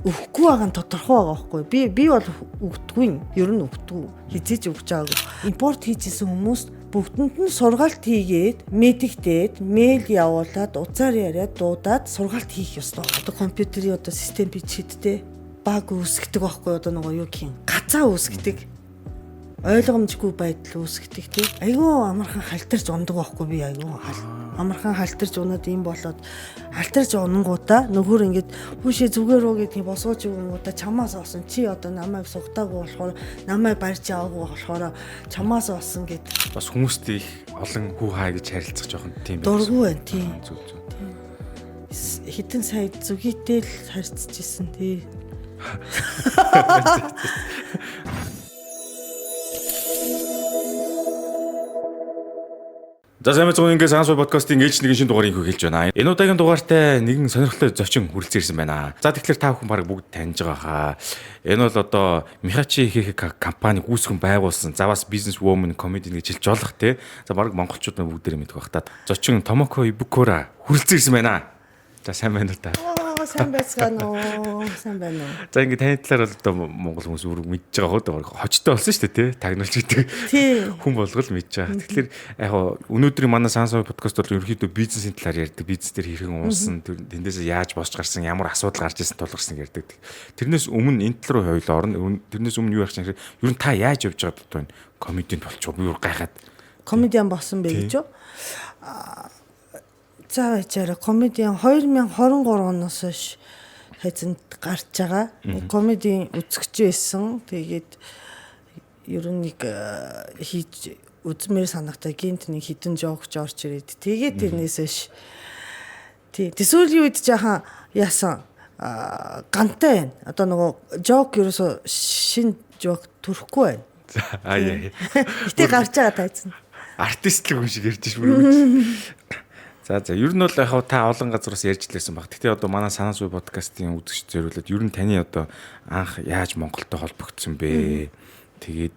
өгөхгүй байгаа нь тодорхой байгаа байхгүй. Би бол өгдөггүй. Ер нь өгдөг. Хизээч өгч байгаагүй. Импорт хийжсэн хүмүүс бүгдэнд нь сургаалт хийгээд, мэдэгдээд, мэйл явуулаад, уцаар яриад, дуудаад сургаалт хийх ёстой. Одоо компьютерийн одоо систем бичидтэй баг үүсгдэг байхгүй. Одоо нөгөө юу гэх юм? Гацаа үүсгдэг. Ойлгомжгүй байдал үүсгдэг тий. Айгүй амархан халтарч ундаг байхгүй би айгүй амархан халтарч унаад юм болоод халтарч унангуудаа нөхөр ингээд хүүшээ зүгээр үү гэдгийг босгооч өгөнгуудаа чамаас олсон чи одоо намайг сугтаагүй болохоор намайг барьж аваагүй болохоор чамаас олсон гэд бас хүмүүст их олон хүү хаа гэж харилцах жоохон тийм байх. Дургүй байна тий. Зүг. Хитэн сая зүгийтэй л харьцаж исэн тий. За сайн мэцэн ингээд Сансуу подкастын ээлж нэгэн шинэ дугаарыг хэлж байна. Энэ удаагийн дугаартай нэгэн сонирхолтой зочин хүрэлцэн ирсэн байна. За тэгэхээр та бүхэн баг бүгд таньж байгаа хаа. Энэ бол одоо Михачи хийх компани үүсгэн байгуулсан. За бас бизнес woman comedy гэж хэлж болох те. За баг монголчууд бүгдээрээ мэдэх байх та. Зочин Томоко Ибукура хүрэлцэн ирсэн байна. За сайн байна уу та? Сайн байцгаана уу? Сайн байна уу? За ингээд таны талаар бол одоо монгол хүмүүс өөрөө мэдж байгаа хөө хожтой болсон шүү дээ тий. Тагнуулж идэг хүн болгол мэдж байгаа. Тэгэхээр яг өнөөдрийн манай Сансуу подкаст бол ерөнхийдөө бизнесийн талаар ярьдаг. Бизнес дээр хэрхэн унсан, тэндээс яаж босч гарсан, ямар асуудал гарч ирсэн тулгарсан ярьдаг. Тэрнээс өмнө энэ тал руу хоёул орно. Тэрнээс өмнө юу ярих чинь ер нь та яаж явж байгаад одоо энэ комединд болчих юу гайхаад комедиан болсон бэ гэж юу? За яачаараа комедиан 2023 оноос хойш хайзанд гарч байгаа. Комедийн үзэгч байсан. Тэгээд ер нь нэг хийж үзмээр санагтай гинт нэг хідэн жокч орч ирээд. Тэгээд тэрнээс хойш сүүлийн үед жаахан яасан гантай байна. Одоо нөгөө жок ерөөсө шин жок төрөхгүй байна. Гэтэ гарч байгаа тайцсан. Артист л хүн шиг ярьж шүү. За ер нь бол яг та олон газраас ярьж лээсэн баг. Гэтэ одоо манай Сансуу подкастын үзэгч зориулаад ер нь таны одоо анх яаж Монголтой холбогдсон бэ? Тэгээд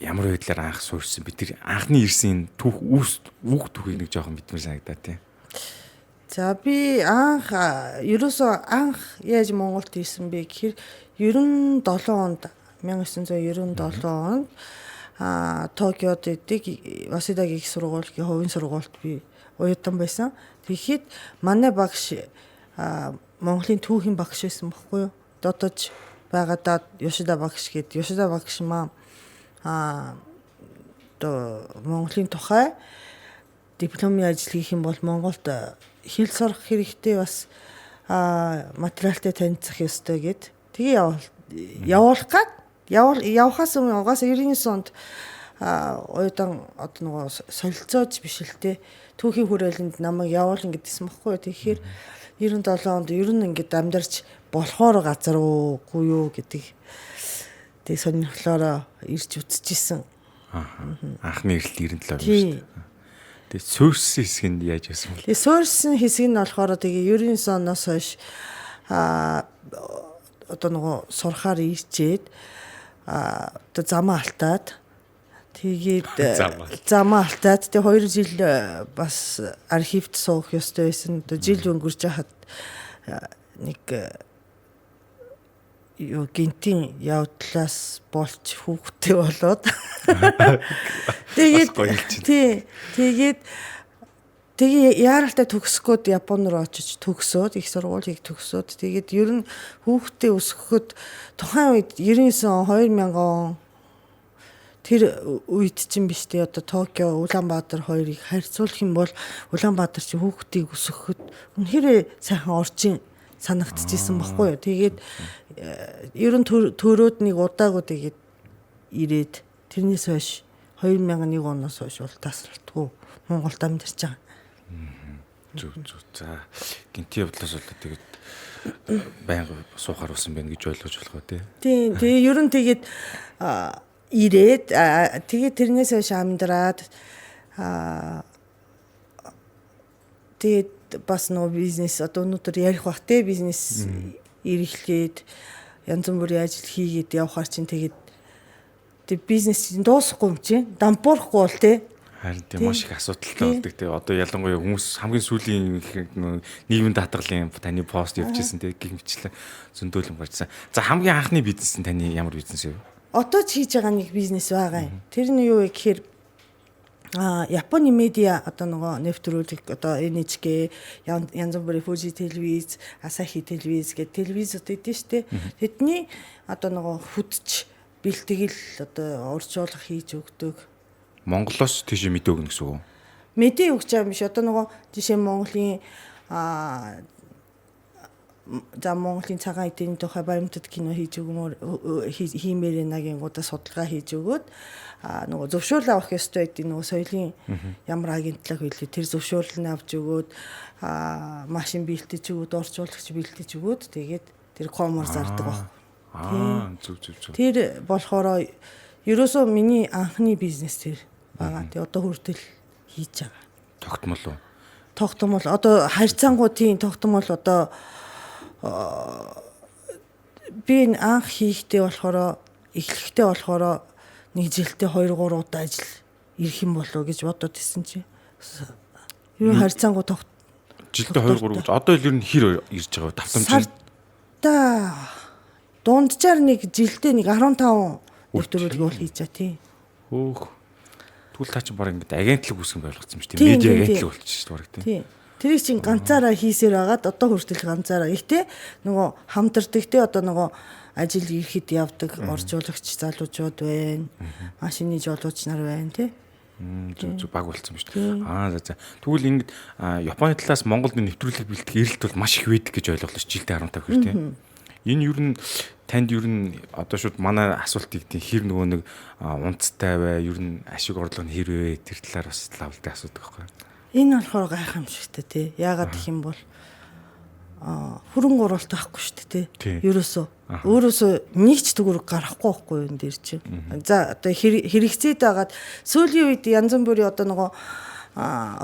ямар байдлаар анх суурьсан бэ? Тэр анхны ирсэн түүх үг түүхийг нэг жоохон мэдмэр санагдаа тий. За би ерөөсөө анх яаж Монголд ирсэн бэ гэхээр 97 онд 1997 онд Токиод идэг Васидагийн их сургуулийн хувийн сургуульд би уядан байсан. Тэгэхэд манай багш Монголын түүхийн багш байсан байхгүй юу? Дотож байгаадаа Ёшида багш гээд Ёшида багш маань Монголын тухай дипломын ажил хийх юм бол Монголд хэл сурах хэрэгтэй бас материалтай танилцах ёстой гэд. Тэгээ явуулах гад явахаас өмнө угаасаа 99 онд уядан одоо нөгөө солилцоож биш л те түүхийн хүрээлэнд намайг явуулна гэдгийгсэн баггүй. Тэгэхээр 97 онд ер нь ингээд амьдарч болохоор газар уугүй юу гэдэг тэг сонирхлоороо ирж үзчихсэн. Анхны ирэлт 97 шүү дээ. Тэгээ суурьсан хэсэг нь яаж байсан бэ? Тэгээ суурьсан хэсэг нь болохоор тэгээ 99 оноос хойш одоо нөгөө сурахаар ирчээд одоо замаа алтаад тэгээд замаа алтаад тэг 2 жил бас архивт суух ёстой байсан. Одоо жил өнгөрч хахад нэг юу гинтийн явдлаас болж хүүхдтэй болоод тэгээд яаралтай төгсгөөд Японд руу очиж төгсөөд их сургуулийг төгсөөд тэгээд ер нь хүүхдтэй өсгөхөд тухайн үед 99 он 2000 он тэр үед чинь биш тий одоо Токио Улаанбаатар хоёрыг харьцуулах юм бол Улаанбаатар чи хүүхдийг өсгөхөд үнэхээр сайхан орчин санагдчихсэн баггүй юу. Тэгээд ер нь төрөөд нэг удаагүй тэгээд ирээд тэрнээс хойш 2001 оноос хойш бол тасралтгүй Монголд амьдарч байгаа. Зүг. За гинти явдлаас бол тэгээд байнга суухаар болсон байх гэж ойлгож болох уу тий. Тэгээ ер нь тэгээд ирээд тэгээд тэрнээс хойш амьдраад тэгээд бас нөө бизнес одоо өнөөдөр ярих бах те бизнес эрхлээд янз бүрийн ажил хийгээд явхаар чинь тэгээд бизнес чинь дуусахгүй юм чинь дампуурахгүй бол те Харин тийм маш их асуудалтай болдог те. Одоо ялангуяа хүмүүс хамгийн сүүлийн нийгмийн даатгалын таны пост явуулжсэн те гэх мэтлээ зөндөөлөн гарчсан. За хамгийн анхны бизнес нь таны ямар бизнес вэ? Одоо ч хийж байгаа нэг бизнес байгаа юм. Тэр нь юу вэ гэхээр Японы медиа одоо нөгөө нэвтрүүлэг одоо NHK, янз бүрийн Fuji телевиз, Asahi телевиз гэдэг телевизүүд эдэн штэ. Тэдний одоо нөгөө хүдч бэлтгэл одоо урьдчилга хийж өгдөг. Монголоос тийш мэдээ өгнө гэсэн үг. Мэдээ өгч байгаа юм биш. Одоо нөгөө жишээ нь Монголын Монголын цагаан эдийн тухай баримтат кино хийж өгмөр хиймээр нагийн удаа судалгаа хийж өгөөд нөгөө зөвшөөрөл авах ёстой гэдэг нөгөө соёлын ямар агентлаг хэлээ тэр зөвшөөрлөнд авч өгөөд машин бэлтэж өгөөд орчуулагч бэлтэж өгөөд тэгээд тэр коммор зардаг баг. Зүг. Тэр болохоор ерөөсөө миний анхны бизнес тэр байгаа. Тэгээ одоо хүртэл хийж байгаа. Тогтмол уу? Тогтмол одоо харьцангуйтын тогтмол одоо би анх хийхдээ болохоор эхлэхдээ болохоор нэг жилдээ 2-3 удаа ажил ирэх юм болов гэж бодоод исэн чи. Юу харьцангуй жилдээ 2-3 гэж одоо л ер нь хэр ирж байгаа давтамж та дунджаар нэг жилдээ нэг 15 өвтөрүүлэг бол хийж чаа тий. Хөөх. Тэгвэл та чинь баг ингэ агентлаг үүсгэн байлгацсан юм шүү дээ. Медиа агентлаг болчих шүү дээ баг тий. Тэрийг чинь ганцаараа хийсээр байгаад одоо хүртэл ганцаараа. Гэхдээ нөгөө хамтардаг те одоо нөгөө ажил ирэхэд явдаг оржуулагч залуучууд байна. Машины жолооч нар байна те. Зүг баг болцсон ба шүү дээ. За. Тэгвэл ингэ Японы талаас Монголд нэвтрүүлэг бэлтгэх эрэлт бол маш их байдаг гэж ойлголоо жилдээ 15 хэр те. Энэ юу н танд юу н одоо шууд манай асуултыг тийм хэр нөгөө нэг унцтай бай юу н ашиг орлого нь хэр вэ тэр талаар бас лавлтай асуудаг байхгүй. Энэ болохоор гайхамшигтай тий. Яагаад гэх юм бол хөрөнгө оруулалт байхгүй шүү дээ тий. Өөрөөсөө нэг ч төгрөг гарахгүй байхгүй юу энэ дээр чинь. За одоо хэрэгцээд байгаад сүүлийн үед янз бүрийн одоо нөгөө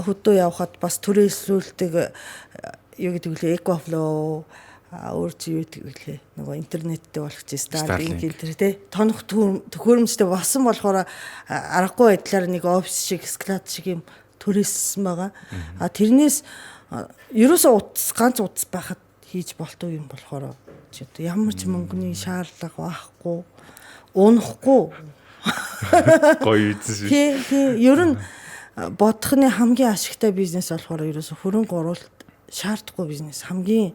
хөдөө явхад бас түрээсрүүлдэг юу гэдэг вэ EcoFlow өөр чи юу гэдэг вэ нөгөө интернеттэй болох чи Starlink энэ тий. Тонох төхөөрөмжтэй болсон болохоор аргагүй байдлаар нэг офис шиг склад шиг юм түрээссэн байгаа. Тэрнээс ерөөсөө ганц утас байхад хийж болтоо юм болохоор чи одоо ямар ч мөнгөний шаардлага байхгүй унахгүй гоё үзсэн шүү. Тий. Ер нь бодохны хамгийн ашигтай бизнес болохоор ерөөсөө хөрөнгө оруулалт шаардахгүй бизнес хамгийн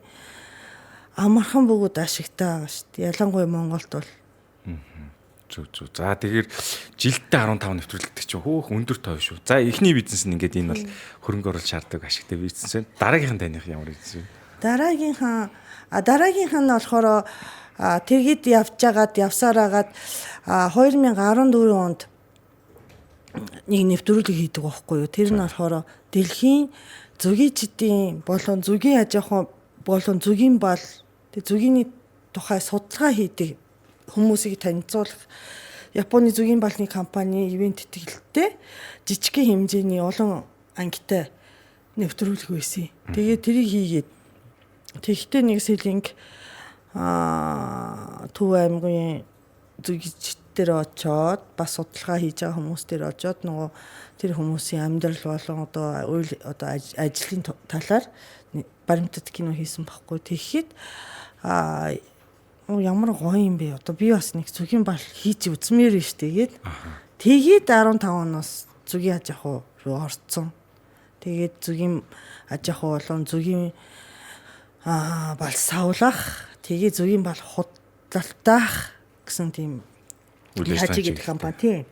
амархан бөгөөд ашигтай байгаа шүү дээ. Ялангуяа Монголд бол. Зүг. За тэгэхээр жилдээ 15 нэвтрүүлэгдэх чинь хөөх өндөр тоо шүү. За эхний бизнес нь ингээд энэ бол хөрөнгө оруулалт шаарддаг ашигтай бизнес байна. Дараагийнх нь таних ямар бизнес вэ? Дараагийнх нь болохоор тэргээд явсаар агаад 2014 онд нэг нэвтрүүлэг хийдэг байхгүй юу. Тэр нь болохоор дэлхийн зүгийчдийн болон зүгийн аж ахуйн болон зүгийн бал зүгийн тухай судалгаа хийдэг хүмүүсийг танилцуулах Японы зүгийн балны компани ивент тэтгэлтэй жижигхэн хэмжээний олон ангитай нэвтрүүлэг байсан. Тэгээд тэрийг хийгээд тэгтээ нэг сэлинг Төв аймгийн зүгийчдэр очоод бас судалгаа хийж байгаа хүмүүс дээр очоод нөгөө тэр хүмүүсийн амьдрал болон одоо ажлын талаар баримтат кино хийсэн байхгүй. Тэгэхэд ямар гоё юм бэ? Одоо би бас нэг зүгийн бал хийж үзмээр нь штэ. Тэгээд 15 оноос зүгийн аж ахуй руу орцсон. Тэгээд зүгийн аж ахуй болон зүгийн бал савлах, тэгээд зүгийн бал худалдаах гэсэн тийм Михачи гэдэг компани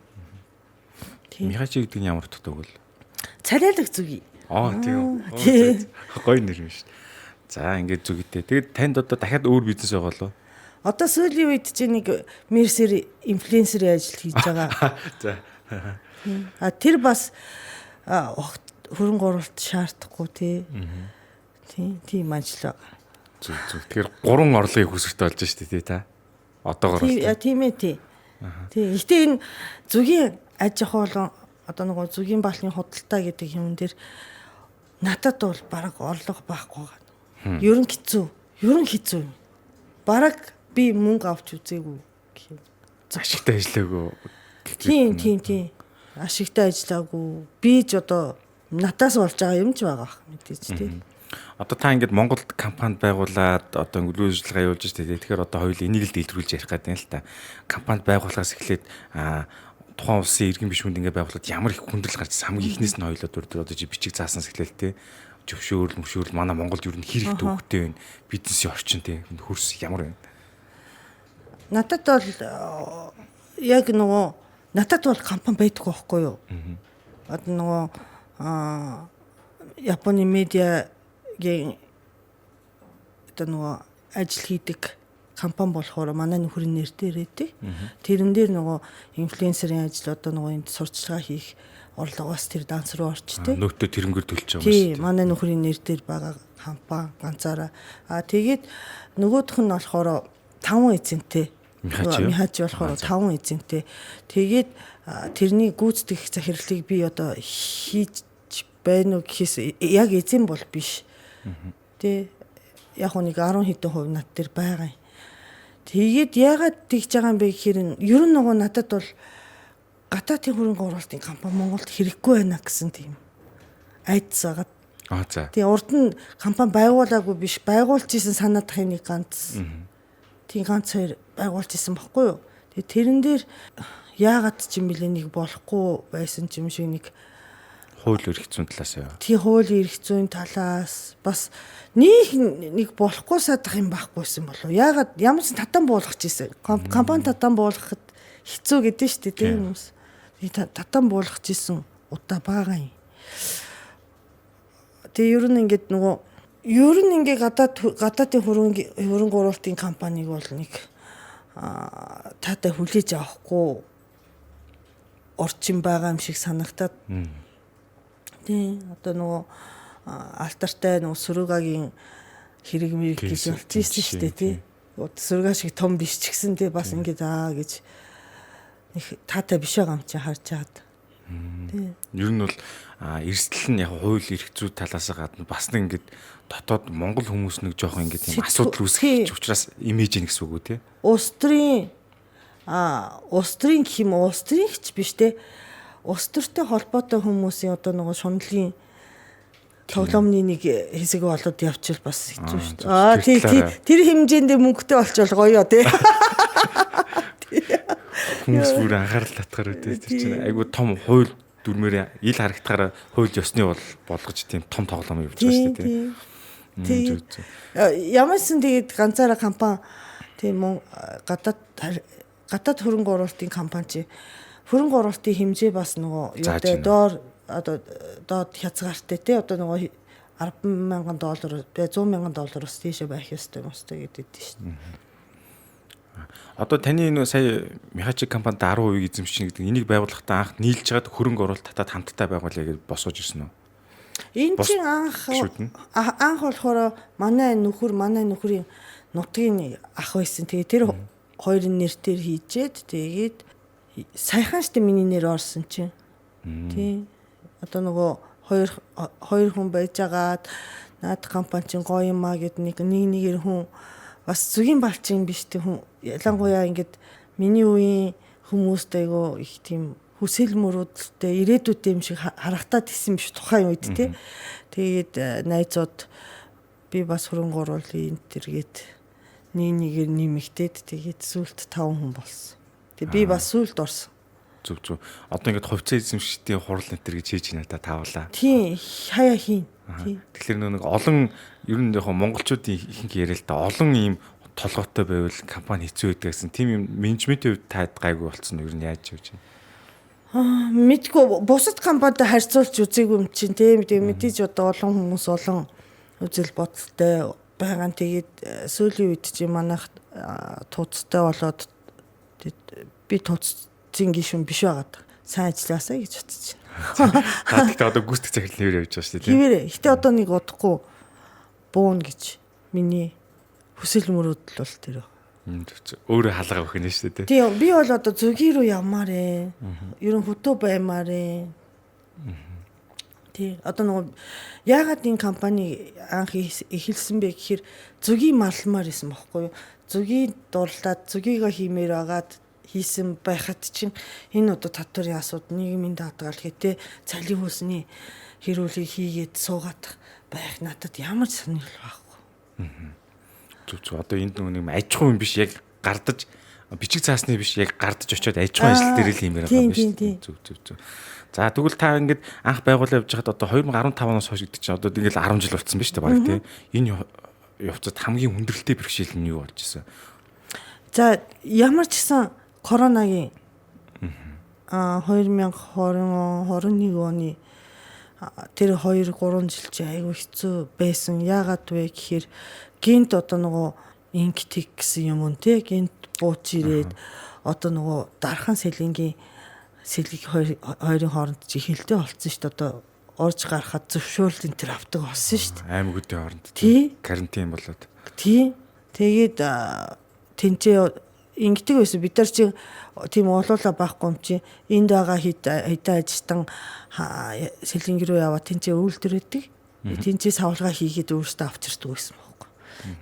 тийм. Михачи гэдэг нь ямар утгатай вэ? Царайлаг зүгий. Тийм. Гоё нэр юм шүү. За ингээд зүгийтэй. Тэгээд танд одоо дахиад өөр бизнес байгаа болов? Одоо сүүлийн үед чи нэг мерсер инфлюенсерийн ажил хийж байгаа. За. Тэр бас хөрөнгө оруулалт шаардахгүй тий. Тийм ажил. Зүг. Тэгэхээр 3 орлогыг хүсэлт болж штэ тий та. Одоогоор. Тийм ээ тий. Тий. Гэтэ энэ зүгийн аж ахуй болон одоо нөгөө зүгийн балны худалдаа гэдэг юм дээр надад бол бараг орлого байхгүй байгаа. Ер нь хэцүү. Бараг би мөнгө авч үзээгүй гэх юм. Ашигтай ажиллаагүй. Тийм. ашигтай ажиллаагүй. Би ч одоо натаас болж байгаа юм ч байгаа мэдээж тий. Одоо та ингээд Монголд компанид байгуулад одоо үйл ажиллагаа явуулж штэ. Тэгэхээр одоо хоёул энийг л дэлгэрүүлж ярих гэдэг юм л та. Компанид байгуулахаас эхлээд тухайн улсын иргэн гишүүнд ингээд байгуулад ямар их хүндрэл гарч хамгийн ихнээс нь хоёулаа одоо бичиг заасан сэхлээл те. Зөвшөөрөл манай Монголд юу н хэрэг төвхтэй байна. Бизнесийн орчин те. Хөрс ямар байна? Надад бол яг нөгөө надад бол компани байдаггүй байхгүй юу? Одоо нөгөө Японы медиагийн одоо нөгөө ажил хийдэг компани болохоор манай нөхрийн нэр дээр тий. Тэрэн дээр нөгөө инфлюенсерийн ажил одоо нөгөө энд сурчлагаа хийх орлогоос тэр данс руу орчтой. Нөөтөө тэрнгэр төлж байгаа шүү дээ. Тий, манай нөхрийн нэр дээр байгаа компани ганцаараа. Тэгээд нөгөөх нь болохоор 5 эзэнтэй. Михачи болохоор 5 эзэнтэй. Тэгээд тэрний гүйцэтгэх захирлыг би одоо хийж байна уу гэхээс яг эзэн бол биш. Тэ яг нэг 10 хэдэн хувь над дээр байгаа юм. Тэгээд яагаад тэгж байгаа юм бэ гэхээр ер нь нөгөө надад бол гадаадын хөрөнгө оруулалтын компани Монголд хэрэггүй байна гэсэн тийм айдас байгаа. За. Тэгээ урд нь компани байгуулаагүй биш байгуулж исэн санаад тахын нэг ганц. Тийм ганц хоёр байгуулж исэн баггүй юу. Тэгээ тэрэн дээр яагаад ч юм бэлээ нэг болохгүй байсан юм шиг нэг хууль эрх зүйн талаас яа. Тий хууль эрх зүйн талаас бас нэг болохгүй садах юм байхгүйсэн болов. Яагаад ямар ч татан буулгах гэсэн. Компани татан буулгахад хэцүү гэдэг нь шүү дээ тийм хүмүүс. Татан буулгах гэсэн удаа байгаа юм. Тэгээ ер нь ингээд гадаадын хөрөнгө оруулалтын компаниг бол нэг таатай хүлээж авахгүй орчин байгаа юм шиг санагтаад. Тий одоо нөгөө алтартай нөгөө Сүрүүгагийн хэрэг мэрэг гэж болчихсон шүү дээ тий. Сүрүүга шиг том биш ч гэсэн тий бас ингээд гэж нэг таатай биш байгаа юм чи харж чаад. Тий. Ер нь бол эрсдэл нь яг хууль эрх зүй талаас гадна бас нэг ингээд дотоод Монгол хүмүүс нэг жоох ингээд юм асуудал үүсгэж учраас имиж ин гэсэн үг үү тий. Устрын гэх юм уу устрынч биш тий. Улс төртэй холбоотой хүмүүсийн одоо нөгөө шунлын тоглоомны нэг хэсэг болоод явчихвал бас хэцүү шүү дээ. Тэр хэмжээнд мөнгөтэй болчихвол гоё тий. Хүмүүс бүр анхаарал татгаар үү тэр чинь айгу том хууль дүрмээр ил харагдахаараа хууль ёсны болгож тийм том тоглоом явуулж байгаа шүү дээ тий. Ямарсан тэгээд ганцаараа компани тийм гадаад хөрөнгө оруулалтын компани чи хөрөнгө оруулалтын хэмжээ бас нөгөө юутай доор одоо доод хязгаартай тий одоо нөгөө $10,000 $100,000 тийшээ байх ёстой мостой гэдэг шүү дээ. Одоо таны нөө сая Михачи компанид 10% эзэмшин гэдэг энийг байгуулахдаа анх нийлж чад хөрөнгө оруулалт татаад хамтдаа байгуулъя гэж босгож ирсэн үү? Энэ чинь анх болохоор манай нөхрийн нутгийн ах байсан. Тэгээ тэр хоёрын нэрээр хийжээд тэгээд саяхан штэ миний нэр орсон чинь. Тий. Одоо нөгөө хоёр хүн байжгаад наад компани чинь гоё юмаа гэд нэгээр хүн бас зүгийн балчин биш тий хүн ялангуяа ингээд миний үеийн хүмүүст айгу их тийм хүсэл мөрөөдөлтэй ирээдүйтэй юм шиг харагтаад исэн биш тухайн үед тий. Тэгээд найзууд би бас хөрөнгө оруулалтын энтергээд нэгээр нэмэгдээд тэгээд сүүлд 5 хүн болсон. Би бас сүлд орсон. Зүг. Одоо ингээд хувьцаа эзэмшигчдийн хурал нэтер гэж хийж байна та тавлаа. Тий, хаяа хийн. Тэгэхээр нэг олон ер нь яг монголчуудын ихэнх яриа л да олон ийм толгойтой байвал компани хэцүү байдаг гэсэн тийм юм менежментийн хувьд таад гайгүй болцсон ер нь яаж хийж байна? Мэдгүй бусад компанитай харьцуулж үзээгүй юм чинь тийм мэдээж одоо олон хүмүүс олон үзэл бодолтой байгаа. Тэгээд сүүлийн үед чи манайх тууцтай болоод би тууцын гишүүн биш байгаад сайн ажилласаа гэж бодож байна. Гэхдээ одоо гүйцэтгэх захирлын нэр явж байгаа шүү дээ. Хэвээрээ. Гэтэ одоо нэг удахгүй буун гэж миний хүсэл мөрөөдөл бол тэр. Өөрөө халгаа өгөх нь шүү дээ. Тийм би бол одоо зүгийн рүү явмаар ээ. Ерөн хөтөө баймаар ээ. Тий одоо нөгөө яагаад энэ компани анх эхэлсэн бэ гэхээр зүгийн малмаар исэн байхгүй юу? Зүгийн дурлаад зүгийгөө хиймээр агаад хийсэн байхад чинь энэ одоо татварын асуудал нийгмийн даатгал гэдэг цалин хөлсний хэрүүлгийг хийгээд суугаад байх надад ямар ч сонирхол байхгүй. Зүг одоо энд нэг аж ахуй юм биш яг гардаж бичиг цаасны биш яг гардаж очиод аж ахуй ажил дээр л хиймээр байгаа юм биш. Зүг. За тэгвэл та ингээд анх байгуулаа явж хахад одоо 2015 оноос хойш гэдэг чинь одоо ингээл 10 жил болсон ба шүү дээ баг тийм. Энэ явцад хамгийн хүндрэлтэй бэрхшээл нь юу болж исэн? За ямар ч гэсэн коронагийн 2020-21 оны тэр 2-3 жил чи айгүй хэцүү байсан. Яагаад вэ гэхээр гинт одоо нөгөө инктик гэсэн юм уу те гинт бууч ирээд одоо нөгөө дархан сэлгийн сэлгийг хоёрын хооронд чи хилтэй болцсон шүү дээ. Одоо орж гарахад зөвшөөрөл энэ төр авдаг болсон шүү дээ. Аймагуудын хооронд карантин болоод. Тийм. Тэгээд тэнцээ ингэдэг байсан. Бид нар чи тийм уулуулаа байхгүй юм чи энд байгаа хэдэн ажилтан сэлгийн рүү яваа тэнцээ үйлдвэрэдэг. Тэнцээ савлгаа хийгээд өөрөөсөө авчирдаг байсан байхгүй.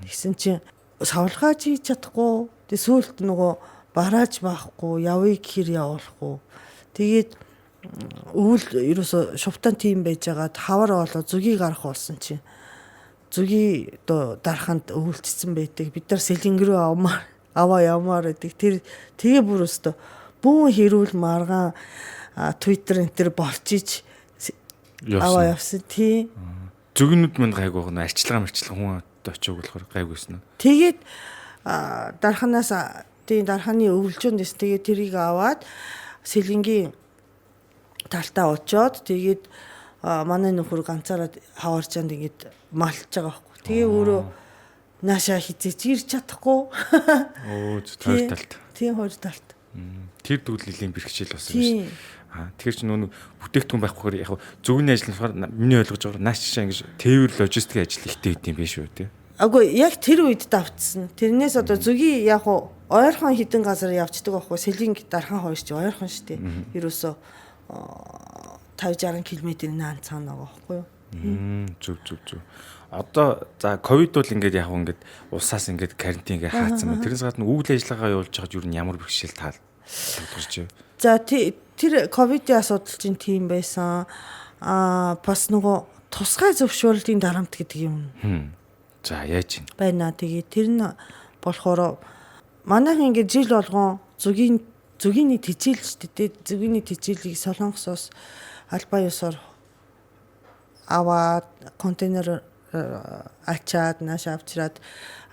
Тэгсэн чи савлгаа хийж чадахгүй. Тэг сүүлд нөгөө барааж байхгүй, явъя гэхэр явуулахгүй. Тэгээд өвөл ерөөсө шувтан тим байжгаад хавар болоо зүгийг гарах болсон чинь зүгийн одоо дараханд өвөлцсөн байдаг. Бид нар сэлэнгэрөө аваа явмаар байдаг. Тэгээ бүр өстө бүүн хэрүүл маргаан Twitter энтер болчиж аваа явсан тий. Зүгнүүд мань гайгүй гоо арчилгаа хүн очиог болохоор гайгүйсэн. Тэгээд дараханаас тийм дараханы өвлжөөндээс тэгээд тэрийг аваад сэлэнгийн талтаа очоод тэгээд манай нөхөр ганцаараа хаварчаанд ингэж малж байгаа байхгүй. Тэгээ өөрөө наашаа хизээч ирж чадахгүй. Оо хоёр талт. Тийм хоёр талт. Тэр дүүлэлийн бэрхшээл болсон юм шиг. Тэгэхээр ч нүүн бүтээгдэхүүн байхгүйгээр яг зөвгний ажил нь болохоор миний ойлгож байгаа нааш чишээ ингэж тээвэр логистик ажил ихтэй гэдэм биш үү те. Агүй яг тэр үед давтсан. Тэрнээс одоо зүгийн яг ойрхон хідэн газар явцдаг байхгүй. Сэлгийн дархан хоёр ч ойрхон штэ. Ерөөсө 50-60 км-ийн наан цаана байгаа байхгүй юу? Зүг. Одоо за ковид бол ингээд яг ингээд усаас ингээд карантингээ хаацсан байна. Тэрнээс гадна үйл ажиллагаа явуулж байгаад юу ямар бэрхшээл таалагдж байна? За тэр ковидын асуудал чинь тийм байсан. Бас нөгөө тусгай зөвшөөрлөлийн дарамт гэдэг юм. За яаж юм? Байна. Тэгээ тэр нь болохоор манайхан ингээд жил болгон зүгийн тэжээл шүү дээ. Зүгийн тэжээлийг Солонгосоос албан ёсоор аваад контейнер ачаад нааш авчираад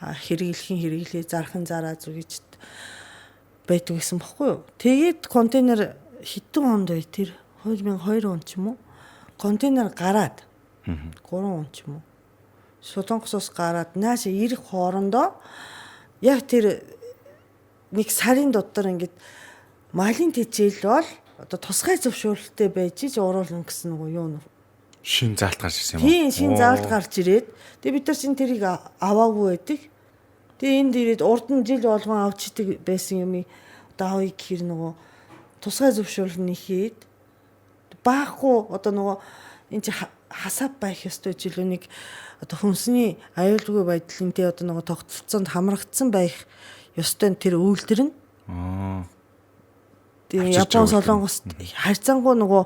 хэрэглээ зархан зараа зүгийж байдаг гэсэн бохгүй юу. Тэгээд контейнер хэдэн онд бай тэр 2002 он ч юм уу. Контейнер гараад 3 он ч юм уу. Солонгосоос гараад нааш ирэх хоорондоо яг тэр нэг сарын дотор ингээд малын тэжээл бол одоо тусгай зөвшөөрлөлттэй байж уруулна гэсэн нөгөө юу нэ шин заалт гарч ирсэн юм уу? Тийм, шин заалт гарч ирээд тэгээ бид нар чинь тэрийг аваагүй байдаг. Тэгээ энд ирээд урд нь жил болгон авчидаг байсан юм одоо авъя гэхэр нөгөө тусгай зөвшөөрлөл нэхээд баахгүй одоо нөгөө энэ чи хасаап байх ёстой жилөө нэг одоо хүнсний аюулгүй байдлын тэ одоо нөгөө тогтолцоонд хамрагдсан байх ёстой тэр үйлдэл нь. Тэгээ Япон Солонгос харьцангуй нөгөө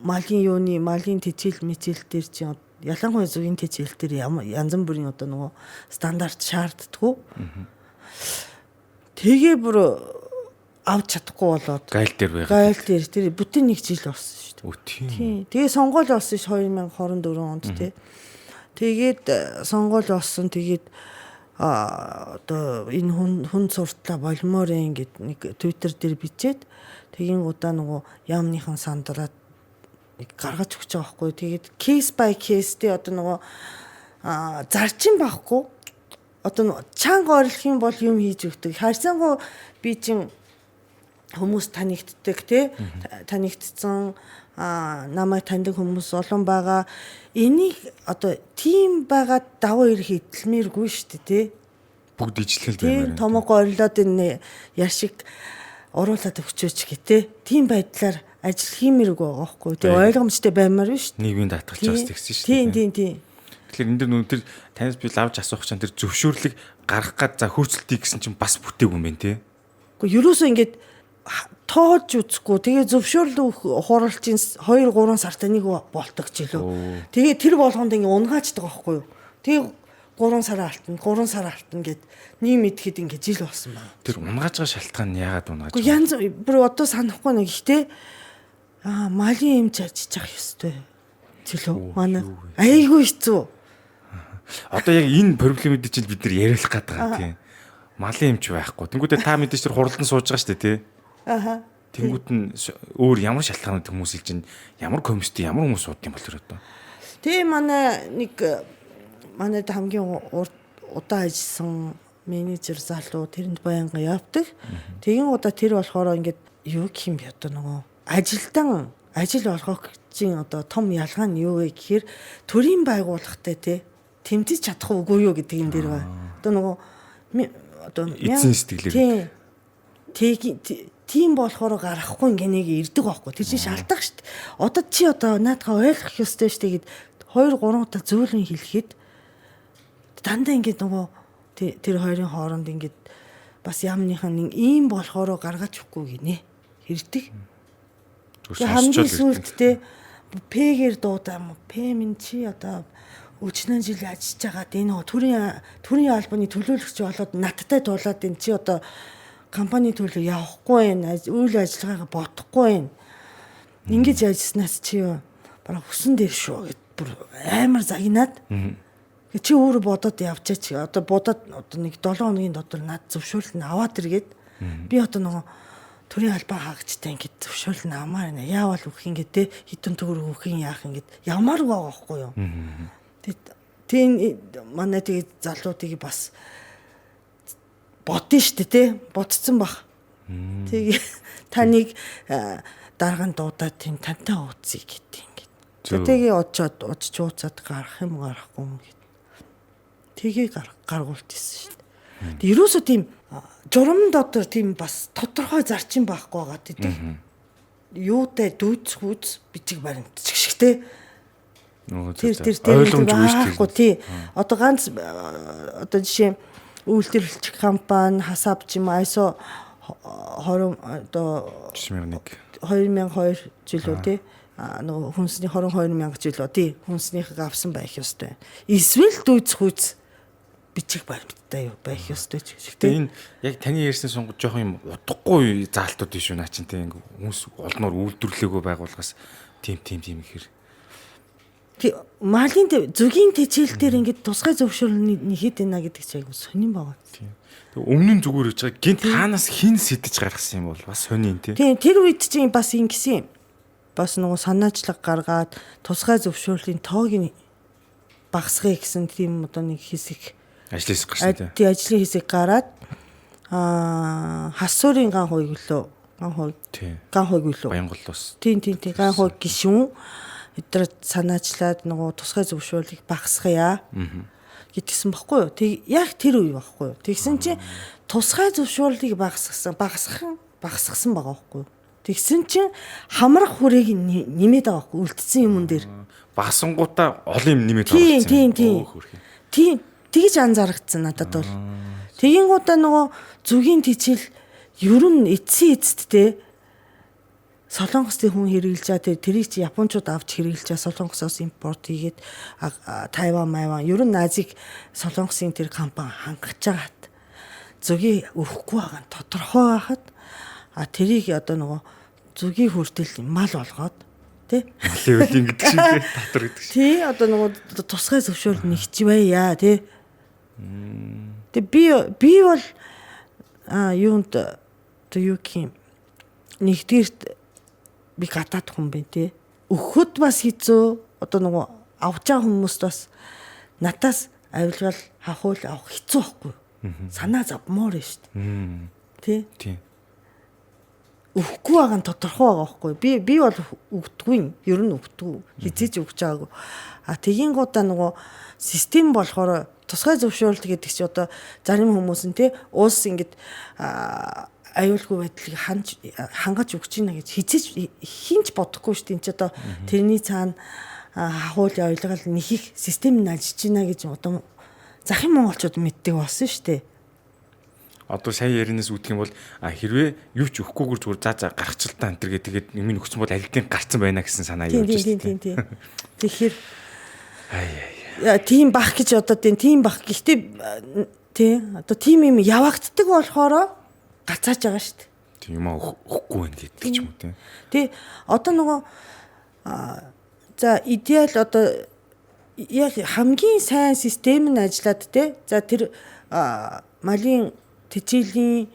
малын тэжээл мэжээл дээр чи ялангуяа зүгийн тэжээл дээр янз бүрийн одоо нөгөө стандарт шаарддаггүй. Тэгээ бүр авч чадахгүй болоод гайл дээр тэр бүтэн 1 жил болсон шүү дээ. Тийм. Тэгээ сонгуул болсон ш 2024 онд тий. Тэгээд сонгуул болсон тэгээд одоо энэ хүн суртлаа болмоор ингээд нэг Twitter дээр бичээд тэгин удаа нөгөө яамныхан сандраад нэг гаргаж өгч байгаа байхгүй. Тэгээд case by case тий одоо нөгөө зарчин байхгүй. Одоо чанга орилох юм бол юм хийж өгдөг. Харьцангуй би чин хүмүүс танигддаг тий танигдсан намайг таньдаг хүмүүс олон байгаа. Энийг одоо тим байгаа даваа ирэх идэлмээргүй шүү дээ тий. Бүгд ижлэхэл баймаар. Тийм томог орилоод энэ яшиг оруулаад өгчөөч гэ тий. Тим байдлаар ажил хиймэргүй байгаа байхгүй. Тэгээ ойлгомжтой баймаар биш шүү дээ. Нийгмийн даатгалж бас тэгсэн шүү дээ. Тийм. Тэгэхээр энэ дэр өнөдөр танаас би лавж асуух чам тэр зөвшөөрлөг гаргах гад за хөөцөлтий гэсэн чинь бас бүтээг юм байна тий. Гэхдээ ерөөсөө ингээд тоолж үзэхгүй тэгээ зөвшөөрлөө хууралчин 2-3 сартаа нэг болдог ч илүү. Тэгээ тэр болгонд ингээ унгаачдаг байхгүй юу. Тэгээ 3 сар алтна гэд нэг мэдхэд ингээ жил болсон байна. Тэр унгааж байгаа шалтгаан нь яагаад унгааж байгаа? Янз бүр одоо санахгүй нэг ихтэй малын эмч ажиллаж явах ёстой. Чөлөө манай айгүй хэцүү. Одоо яг энэ проблемүүдийг чинь бид нар яриулах гээд байгаа тийм. Малын эмч байхгүй. Тэнгүүдээ та мэдээж тэр хуралдан сууж байгаа шүү дээ тий. Аха. Тэнгүүд нь өөр ямар шалтгаанууд хүмүүс илж чинь ямар комисти ямар хүмүүс сууд юм бол тэр одоо. Тэгээ манайд хамгийн удаан ажилласан менежер залуу тэрэнд байнга явдаг. Тэгин удаа тэр болохоор ингээд юу гэх юм бэ одоо нөгөө ажил олгогчийн одоо том ялгаа нь юу вэ гэхээр төрийн байгууллагатай тий тэмцэж чадах уугүй юу гэдэг юм дээр ба. Одоо нөгөө одоо эзэн сэтгэлээр тийм болохоор гарахгүй ингээ нэг ирдэг байхгүй. Тэр чинь шалтгаан шүү дээ. Одоо чи наадхаа ойлгох ёстой шүү дээ гэд 2-3 удаа зөөлөн хэлэхэд дандаа ингээ нөгөө тэр хоёрын хооронд ингээ бас ямныхан нэг ийм болохоор гаргаж өгөхгүй гинэ. Хэрдэг. Хамгийн сүүлд те П-гээр дуудаа юм. П минь чи одоо өчнөн жил ажиллаж байгаад энэ төрийн албаны төлөөлөгч болоод надтай дуулаад энэ чи одоо компани төлөө явахгүй байна. Үйл ажиллагаагаа бодохгүй байна. Ингэж ажилласнаас чи бараг хүсэн дээр шүү гэд бүр амар загнаад. Чи өөрөө бодоод явчаач. Одоо бодоод одоо нэг 7 хоногийн дотор над зөвшөөрөл нь аваад иргээд би одоо нөгөө төрийн албаа хаагчтай ингэж зөвшөөрөл нь авмаар байна. Яавал өгөх ингэ те хитэн төгрөг өгөх юм яах ингэ ямааргүй байгаа байхгүй юу. Тийм манай тэгээ залуудыг бас бодсон шүү дээ те бодцсон бах. Тэгээ таныг дарганд дуудаад тийм тантай ууцъя гэдэг ингэ. Тэгээ очиж ууцаад гарах юм гарахгүй юм гэд. Тэгээ гаргуулт ийсэн шүү дээ. Тэгээ ерөөсөө тийм журамд дотор тийм бас тодорхой зарчим байхгүй байгаа гэдэг. Юутай дүүц хүүц бичиг баримтчих шигтэй. Тэр ойлгомжгүй тий. Одоо ганц одоо жишээ үйлдвэрлэгч компани хасаав ч юм ISO 20 одоо 2002 жилөө тий. Нөгөө хүнсний 22000 жилөө тий. Хүнснийхээ авсан байх ёстой. Эсвэл дүүц хүүц бичих баримттай байх ёстой ч гэх тийм. Энэ яг таны ярьсан сонгож жоох юм утгагүй заалтууд биш үү наа чинь тийм хүмүүс олноор үйлдвэрлээгөө байгуулгаас тийм ихэр. Малын зүгийн тэжээл дээр ингээд тусгай зөвшөөрөл нэхэд байна гэдэг чинь айгу сонирн байгаа. Тийм. Өмнө нь зүгээр гэж байгаа. Гинт хаанаас хин сэтэж гаргасан юм бол бас сонирн тийм. Тийм тэр үед чинь бас ингэсэн юм. Бас нөгөө санаачлаг гаргаад тусгай зөвшөөрлийн тоог нь багасгая гэсэн тийм одоо нэг хэсэг ажил хэсэг гарсан тийм. Тийм ажлын хэсэг гараад хасуурын ган хойг лөө ган хойг лөө Баянголоос. Тийм ган хойг гişүүн эдгээр санаачлаад нөгөө тусгай зөвшөөрлийг багасгая гэдгсэн баггүй юу. Тэг яг тэр үе баггүй юу. Тэгсэн чинь тусгай зөвшөөрлийг багасгасан байгаа баггүй юу. Тэгсэн чинь хамрах хүрээг нэмээд байгаа баггүй үлдсэн юмн дээр. Багасангуудаа олон юм нэмээд байгаа юм. Тийм. Тэгж анзаарагдсан надад бол. Тэгэнгүүтээ нөгөө зүгийн тэжээл ер нь эцэсттэй Солонгосын хүн хэрэгжилж байгаа тэрийг чи японочууд авч хэрэгжилж байгаа Солонгосоос импорт хийгээд Тайван ер нь Азийг Солонгосын тэр компани хангаж байгаад зүгийг өрөхгүй байгаа нь тодорхой байхад тэрийг одоо нөгөө зүгийн хүртэл мал болгоод тий левелинг гэдэг шиг татвар гэдэг шиг тий одоо нөгөө тусгай зөвшөөрөл нэгч байя тий. Тэгээ би бол юунд юу гэх юм нэгдүгээрт би гадаад хүн бэ те өгөхөд бас хэцүү одоо нөгөө авч байгаа хүмүүст бас натаас авилгал хахуул авах хэцүү байхгүй санаа завмаар шүү дээ тий өгөхгүй байгаа нь тодорхой байгаа байхгүй би бол өгдөггүй ер нь өгдөг хизээч өгч байгаагүй тэгийн гуудаа нөгөө систем болохоор тусгай зөвшөөрөл гэдэг чи одоо зарим хүмүүс нь те уус ингэж аюулгүй байдлыг хангаж өгч ийна гэж хизээч хинч бодохгүй шүү дээ. Энд ч одоо тэрний цаана хахуулийн ойлгол нэхих систем нь ажиллаж байна гэж одоо захын монголчууд мэддэг болсон шүү дээ. одоо сая яринаас үүдэх юм бол хэрвээ юу ч өгөхгүйгээр зүгээр за гаргачлалтаа энэ төр тэгээд юм өгсөн бол алидын гарцсан байна гэсэн санаа явж байна. Тийм. Тэгэхээр тийм бах гэж одоо тийм бах гэхдээ тий одоо тийм юм явагддаг болохоор гацааж байгаа шүү дээ. Тийм юм өгөхгүй байх гэдэг ч юм уу тий. Тий одоо нөгөө за идеал одоо яг хамгийн сайн систем нь ажиллаад тий. За тэр малын тэжээлийн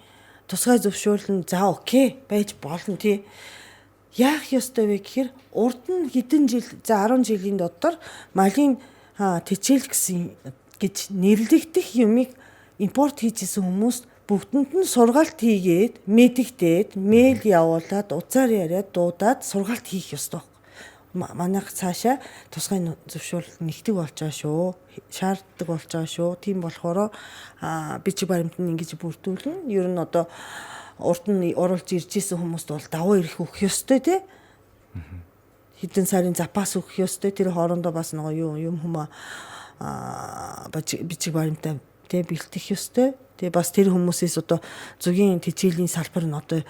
тусгай зөвшөөрлөн за окей байж болно тий. Яах ёстой вэ гэхээр урд нь хэдэн жил за 10 жилийн дотор малын тэжээл гэж нэрлэгдэх юмыг импорт хийжсэн хүмүүс бүгдэнд нь сургаалт хийгээд мэдэгдээд мэйл явуулаад уцаар яриад дуудаад сургаалт хийх ёстой. Манайх цаашаа тусгай зөвшөөрөл нэгдэг болж байгаа шүү. Шаарддаг болж байгаа шүү. Тийм болохоор бичиг баримт нь ингэж бүрдүүлнэ. Ер нь одоо урд нь оруулж ирж исэн хүмүүст бол давуу эрх өгөх ёстой тий. Хэдэн сарын запас өгөх ёстой. Тэр хоорондоо бас нөгөө юм хүмүүс бичиг баримтаа тий бэлтэх ёстой. Тэгээ бас тэр хүмүүсээс одоо зүгийн тэжээлийн салбар нь одоо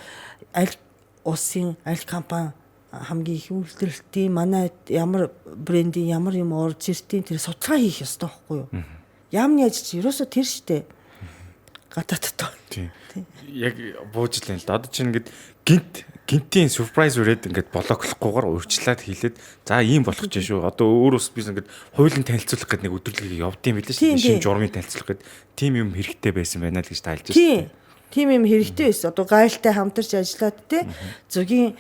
аль улсын аль компани хамгийн их үйлдвэрлэлтийн манай ямар брендийн ямар юм орж иртийн тэр судалгаа хийх ёстой байхгүй юу? Яамны ажил ерөөсөө тэр штэ. Гадаадтай. Тийм. Яг буужлаа л да. Одоо чинь ингээд гинтийн surprise үрээд ингээд блоклохгүйгээр урьдчилаад хийлээд за ийм болох ч шүү. Одоо өөр ус биш ингээд хуулийн танилцуулах гэдэг нэг өдрөлгийг явдсан билээ шүү. Шинэ журмын танилцуулах гэдэг тийм юм хэрэгтэй байсан байна л гэж таалж байна. Тийм юм хэрэгтэй байсан. Одоо гайлтай хамтарч ажиллаад те зөвгийн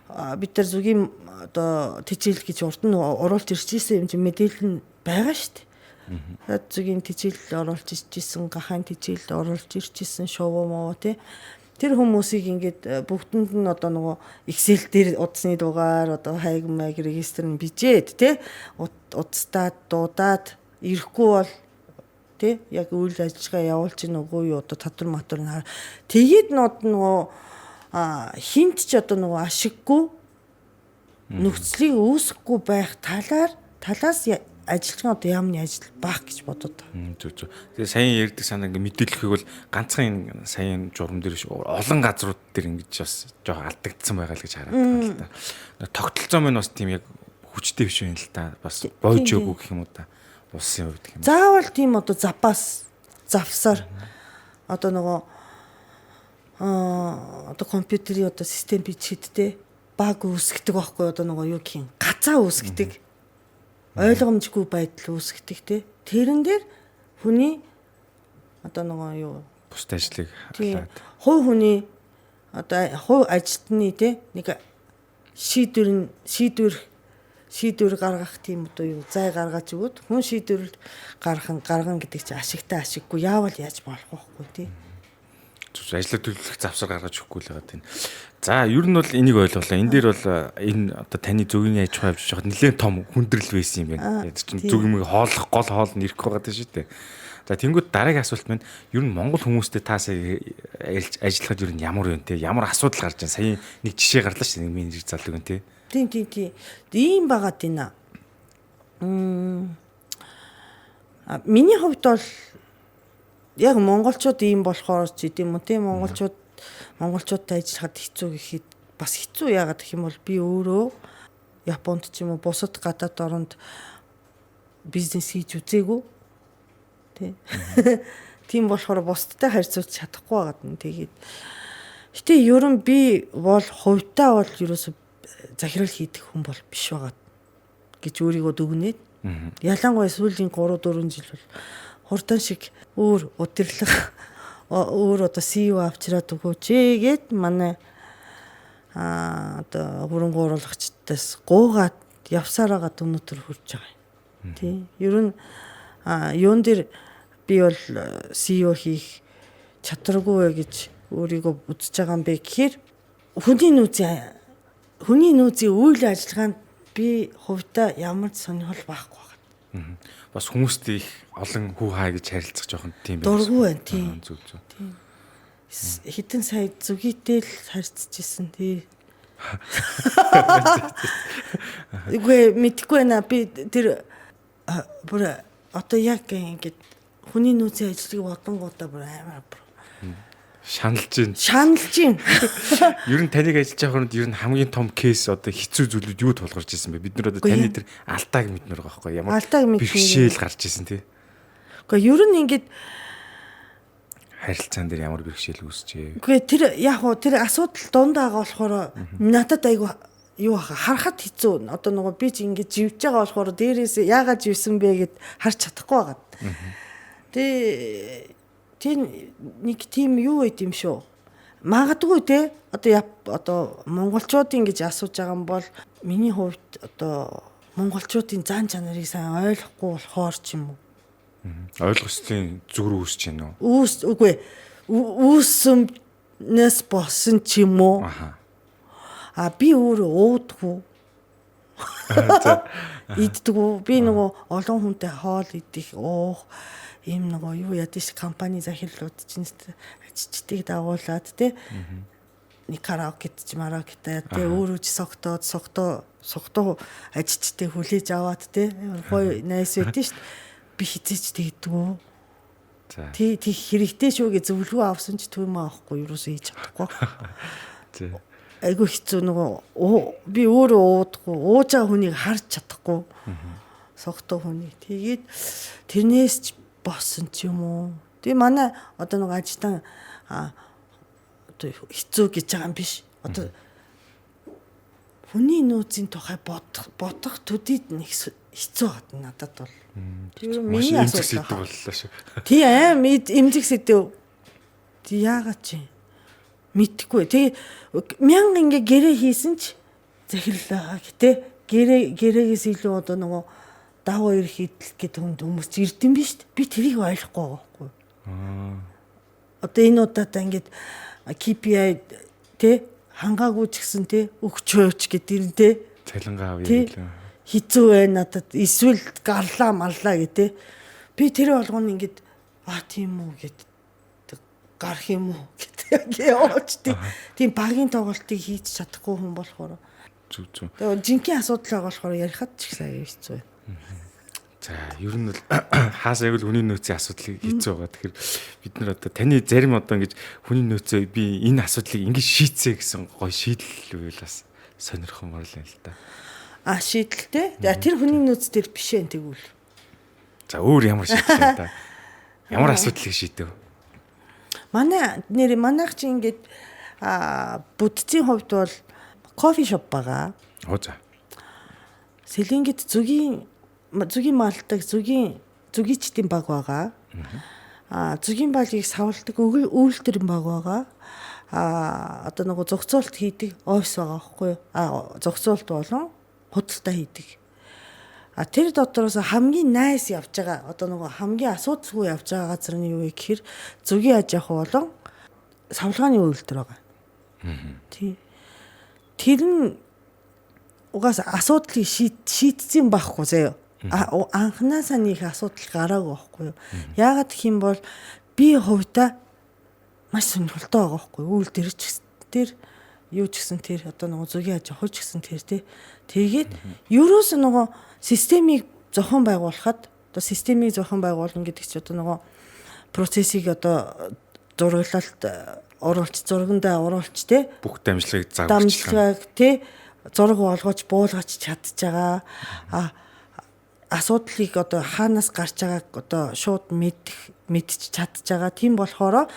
бид нар зүгийн одоо тэжээл гэж урд нь оруулж ирж ирсэн юм чинь мэдээлэл нь байгаа шүү дээ. Зүгийн тэжээл оруулж ирж ирсэн, гахаан тэжээл оруулж ирж ирсэн шоу моо тий. Тэр хүмүүсийг ингээд бүгдэнд нь одоо нөгөө Excel дээр удасны дугаар одоо хайг маяг регистр нь бижээд тий. Удастаад дуудаад ирэхгүй бол тий яг үйл ажиллагаа явуулж гин үгүй юу одоо татвар матвар нь тэгээд нөгөө хинт ч одоо нөгөө ашиггүй нөхцөлийг үүсэхгүй байх талаас ажилтны одоо яамны ажил баах гэж бодод. Зүг. Тэгээ саяхан ярьдаг санаа ингээ мэдээлэхийг бол ганцхан саяхан журам дээр олон газрууд дээр ингэж бас жоохон алдагдсан байгаа л гэж хараад байна л да. Тогтолцоо маань бас тийм яг хүчтэй биш байна л да. Бас бойж өгөө гэх юм уу да. Улсын хувьд гэх юм. Заавал тийм одоо завсаар одоо нөгөө одоо компьютерийн одоо систем бичгэдтэй баг үүсгдэг байхгүй одоо нөгөө юу гэх юм гацаа үүсгдэг ойлгомжгүй байдал үүсгдэг те тэрэн дээр хүний одоо нөгөө юу бусд ажлыг харлаад хувь хүний одоо хувь ажилтны те нэг шийдвэр гаргах тийм одоо юу зай гаргаж өгöd хүн шийдвэр гаргана гэдэг чинь ашигтай ашиггүй яавал яаж болох вэ те ажлаа төлөвлөх завсар гаргаж өгөхгүй л байгаа тийм. За ер нь бол энийг ойлголоо. Энэ дээр бол энэ одоо таны зөвгийн аж ахуй авч явахад нэлээд том хүндрэл байсан юм байна. Чинь зөв юмыг хооллох гол хоол нь ирэх байгаа шүү дээ. За тэнгууд дараагийн асуулт маань ер нь Монгол хүмүүстэй таасаа ажиллахад ер нь ямар вэ те? Ямар асуудал гарч байна? Сая нэг жишээ гарлаа шүү дээ. Миний нэр залдаг юм те. Тийм. Ийм байгаа тийм аа. Миний хувьд бол яг монголчууд ийм болохоор ч гэдэм үү тийм монголчуудтай ажиллахад хэцүү гэхэд бас хэцүү яагаад гэх юм бол би өөрөө Японд ч юм уу бусад гадаад оронд бизнес хийж үзээгүй тийм болохоор бусдтай харьцуулж чадахгүй байгаад нь тэгээд гэтээ ер нь би бол хувьдаа бол ерөөсө захирал хийдэг хүн бол биш байгаа гэж өөрийгөө дүгнээд ялангуяа сүүлийн 3-4 жил бол хурдан шиг өөр удирлах өөр одоо CEO авчираад өгөөч гээд манай одоо хөрөнгө оруулагчдаас гуугаад явсаар байгаа өнөтөр хүрч байгаа юм. Тий. Ер нь юун дээр би бол CEO хийх чадваргүй гэж өөрийгөө үзэж байгаа юм бэ гэхээр хүний нөөцийн үйл ажиллагаанд би хувьдаа ямар ч сонирхол байхгүй байна. Бас хүмүүстэй их олон хүү хаа гэж харилцах жоохон тийм байна. Дургүй байна тийм. Зүг. Тийм. Хитэн сая зүгийтэй л харьцажсэн тий. Үгүй мэдгүй байна. Би тэр бүр одоо яг ингэж хүний нөөцийн ажлыг бодонгуудаа бүр амар шаналж гин. Ер нь таныг ажиллаж байгаа хүнд ер нь хамгийн том кейс одоо хэцүү зүйлүүд юу тулгарч ирсэн бэ? Бид нар одоо таны тэр алдааг мэднэр байгаа байхгүй ямар бэрхшээл гарч ирсэн тий. Гэхдээ ер нь ингээд харилцаан дээр ямар бэрхшээл үүсчээ. Үгүй тэр яг уу тэр асуудал дундаа байгаа болохоор надад айгу юу харахад хэцүү. Одоо нөгөө би ч ингэж живж байгаа болохоор дээрээс яагаад живсэн бэ гэд харж чадахгүй байгаа. Тийм нэг тийм юу байд юм шүү. Магадгүй те одоо монголчуудын гэж асууж байгаа юм бол миний хувьд одоо монголчуудын зан чанарыг сайн ойлгохгүй болохоор ч юм уу. Ойлгослын зүг үүсэж байна уу? Үгүй үүсэмнээс болсон ч юм уу. Би өөрөө уудаггүй. Иддэггүй. Би нөгөө олон хүнтэй хоол идэх ийм нөгөө юу ядаж компани захирлууд чинь ажилчдыг дагуулад те нэг караокед ч маракета те өөрөө ч согтоо ажилчдыг хүлээж аваад те гоё найс байдэн шүү дээ. Би хизээч тэгдэггүй. Тэг хэрэгтэй шүүгээ зөвлөгөө авсан ч түүм аахгүй юусоо хийж чадахгүй. Айгу хэцүү нөгөө би өөрөө уудахгүй ууж байгаа хүнийг харж чадахгүй. Согтоо хүнийг. Тэгээд тэрнээс ч болсон ч юм уу. Тэгээ манай одоо нөгөө ажилтан одоо хэцүү гэж байгаа юм биш. Одоо хүний нөөцийн тухай бодох төдийд нэг хэцүү хат надад бол. Тэр миний асуудал боллоо шүү. Тий эмзэг сэдв. Тий яагаад чи мэдхгүй. Тэгээ мянга ингээ гэрээ хийсэн ч захирлаа гэтээ гэрээс илүү одоо нөгөө даваа ирэх идэл гэдэг хүмүүс ч ирдэм биш. Би тэрийг ойлгохгүй байгаа байхгүй. Одоо энэ удаадаа ингээд KPI те хангаагүй ч гэсэн те өгчөөч гэдэг нь те цалингаа авъя гэлээ. Хизүү байна надад эсвэл гарлаа марлаа гэдэг. Би тэр болгоно ингээд тийм үү гэд гарах юм уу гэдэг яваач тийм багийн тоглолтыг хийж чадахгүй хүн болохоор зүг. Тэгээ жинхэнэ асуудал байгаа болохоор ярихад ч их сайн хэцүү байна. За ер нь бол хаасаа яг л хүний нөөцийн асуудлыг хэцүү байгаа. Тэгэхээр бид нар одоо таны зарим одоо ингэж хүний нөөцөө би энэ асуудлыг ингэж шийдсэ гэсэн гоё шийдэл үйл бас сонирхон марлаа л да. Шийдэлтэй. Тэр хүний нөөц дээр биш ээ тэгвэл. За өөр ямар шийдэл вэ та? Ямар асуудлыг шийдэв? Манайх чи ингээд буддийн хувьд бол кофе шоп байгаа. За. Сэлэнгэд зүгийн малдаг зүгийчдийн баг байгаа. Зүгийн балыг савладаг үйлдвэрийн баг байгаа. Одоо нөгөө зохицуулт хийдэг офис байгаа байхгүй юу? Зохицуулт болон худалдаа хийдэг. Тэр дотроос хамгийн найс явж байгаа одоо нөгөө хамгийн асуудалгүй явж байгаа газар нь юу вэ гэхээр зүгийн аж ахуй болон савлгааны үйлдвэр байгаа. Тэр нь угаас асуудлыг шийдсэн байхгүй заяа. Анханасаа нэг асуудал гараагүй байхгүй юу. Яагаад гэх юм бол би хувьдаа маш сонирхолтой байгаа байхгүй юу. Үйлдвэр ч тэр юу ч гэсэн тэр одоо нөгөө зүгийн аж ахуй ч гэсэн тэр тэгээд ерөөс нөгөө системийг зохион байгуулахад одоо системийг зохион байгуулна гэдэг чинь одоо нөгөө процессыг одоо зураглалт зургандаа оруулж те бүх дамжлагыг зураг болгож буулгаж чадж байгаа асуудлыг одоо хаанаас гарч байгааг одоо шууд мэдчих чадж байгаа. Тийм болохоор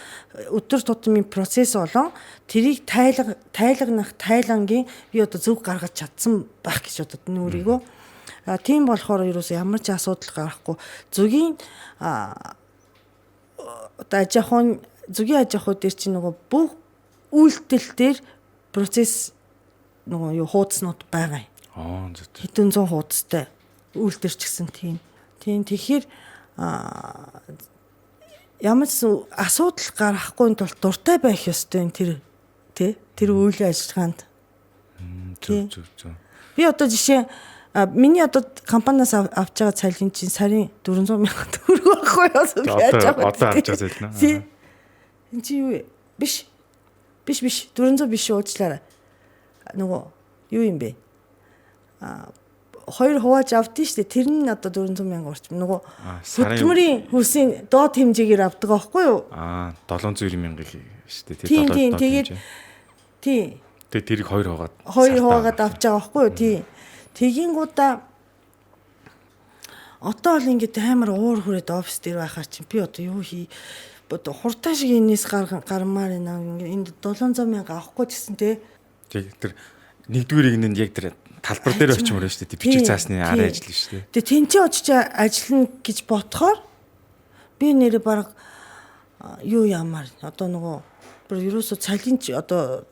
өдөр тутмын процесс болон тэрийг тайлагнах тайлангийн би одоо зөв гаргаж чадсан байх гэж бодод нь өөрийгөө. Тийм болохоор ерөөсөө ямар ч асуудал гарахгүй зүгийн одоо зүгийн аж ахуй дээр чинь нөгөө бүх үйлдэл дээр процесс нөгөө хуудснууд байгаа юм. Хэдэн зуун хуудастай үйлдвэр ч гэсэн тийм. Тэгэхээр ямар ч асуудал гарахгүй тул дуртай байх ёстой тэр үйл ажиллагаанд. Зөв. Би одоо жишээ миний одоо компаниас авч байгаа цалин чинь сарын 400,000 төгрөг байхгүй юу? Одоо авч байгаа цалин. Энд чи юу биш 400 биш уучлаарай. Нөгөө юу юм бэ? 2 хувааж авдсан шүү дээ. Тэр нь одоо 400 мянга орчим. Нөгөө сарын хөдөлмөрийн хөлсийн доод хэмжээгээр авдаг аахгүй юу? 700 мянга шүү дээ. Тэгээд тэгээ тэрийг 2 хуваагаад авч байгаа аахгүй юу? Тий. Тэгингуудаа одоо л ингээд амар уур хүрээд офис дээр байхаар чинь би одоо юу одоо хурдаа шиг энэс гармаар байна. Энд 700 мянга авахгүй гэсэн тий. Тэр нэгдүгээр игнэнд яг тэр талбар дээр очимоор байна шүү дээ. Бичиг заасны ар ажил шүү дээ. Тэгээ тэнцээ очиж ажиллана гэж ботхоор би нэрээ баг юу ямар одоо нөгөө ерөөсө цалин ч одоо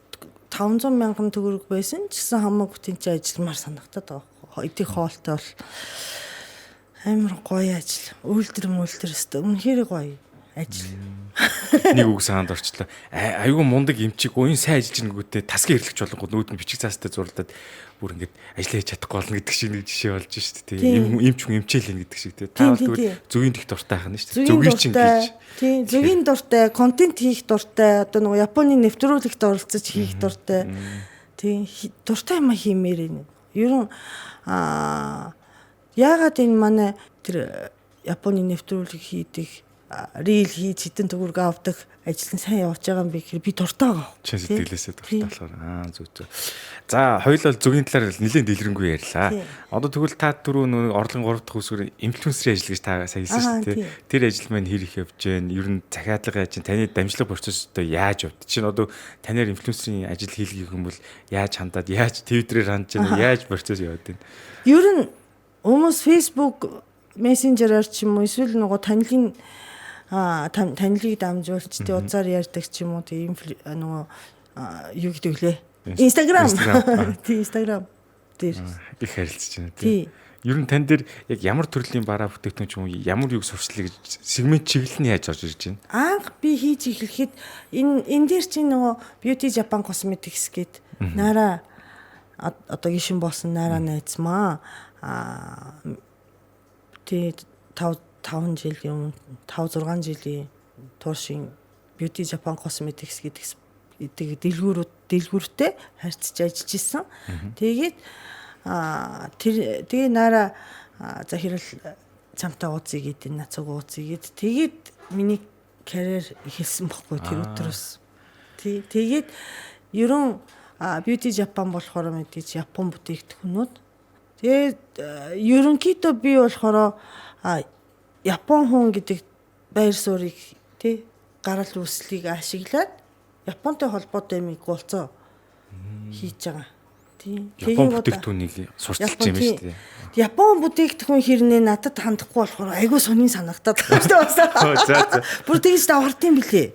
500 мянган төгрөг байсан ч гэсэн хамаагүй тэнцээ ажилламаар санагдаад байгаа. Эдийн хоолтой бол амар гоё ажил. Үйлдвэр өстой үнэхээр гоё ажил. Нэг үг саанд орчлоо. Аюу мундаг эмчиг уян сайн ажиллаж нэгүүтээ тасгийн хэрэглэж болгоод нүүд нь бичиг цаастай зурлаад бүр ингээд ажиллаж чадахгүй болно гэдэг шиг нэг жишээ болж шүү дээ. Эмч хүн эмчээл гэдэг шиг тий. Та бол зөвгийн дэх дуртай хана шүү дээ. Зөвгийн чинь гэж. Тий, зөвгийн дуртай, контент хийх дуртай, одоо нөгөө Японы нэвтрүүлэгт оролцож хийх дуртай. Тий, дуртай юм хиймээр байна. Ер нь яагаад энэ манай тэр Японы нэвтрүүлэг хийдэг рил хийж хитэн төгрөг авдаг ажил нь сайн явж байгаа юм би гэхээр би дуртай байгаа. Чин сэтгэлээсээ дуртай болохоор зүг. За хоёулаа зөвгийн талаар нэлээд дэлгэрэнгүй ярьлаа. Одоо тэгвэл та түрүү нөгөө орлогын 3 дахь үсгээр инфлюенсерийн ажил гэж та сайн хэлсэн шүү дээ. Тэр ажил маань хэр их явж гэн ер нь захиалга чинь таны дамжлага процесстой яаж явд. Чинь одоо танаар инфлюенсерийн ажил хийлгэх юм бол яаж хандаад яаж твиттерээр хандж гэн яаж процесс яваад байна. Ер нь хүмүүс Facebook мессенжераар ч юм уу эсвэл нөгөө танилыг дамжуулж тий удаар ярьдаг ч юм уу тий нөгөө юу гэдэг лээ. Instagram тий Instagram дээр их харилцаж байна тий. Ер нь тань дээр яг ямар төрлийн бараа бүтээгдэхүүн ч юм уу ямар юг сурчлаа гэж сегмент чиглэл нь яаж орж ирж байна? Анх би хийж эхлэхэд энэ дээр чинь нөгөө Beauty Japan Cosmetics гээд нараа одоо гişin болсон нараа найзмаа тий 5 жилийн 5 6 жилийн туршийн Beauty Japan Cosmetics гэдэг дэлгүүртэй харьцаж ажиллаж исэн. Тэгээд тэгээ нараа за хэрэл цамтаа ууцъя гэдэг нацаг ууцъя гэд. Тэгээд миний карьер эхэлсэн бохгүй тэр өдрөөс. Тэгээд ерөн Beauty Japan болохоор мэдээж Япон бүтээгдэхүүнүүд. Тэгээд ерөнхийдөө би болохоор Япон хүн гэдэг байр суурийг тий гарал үүслийг ашиглаад Японтой холбоотой юмыг голцоо хийж байгаа. Тий. Япон бүтээгдэхүүнийг сурчилж юм шүү дээ. Япон бүтээгдэхүүн хэрнээ надад хандахгүй болохоор айгүй сонин санагдаад байна шүү дээ. Бүр тэгж давхартын билээ.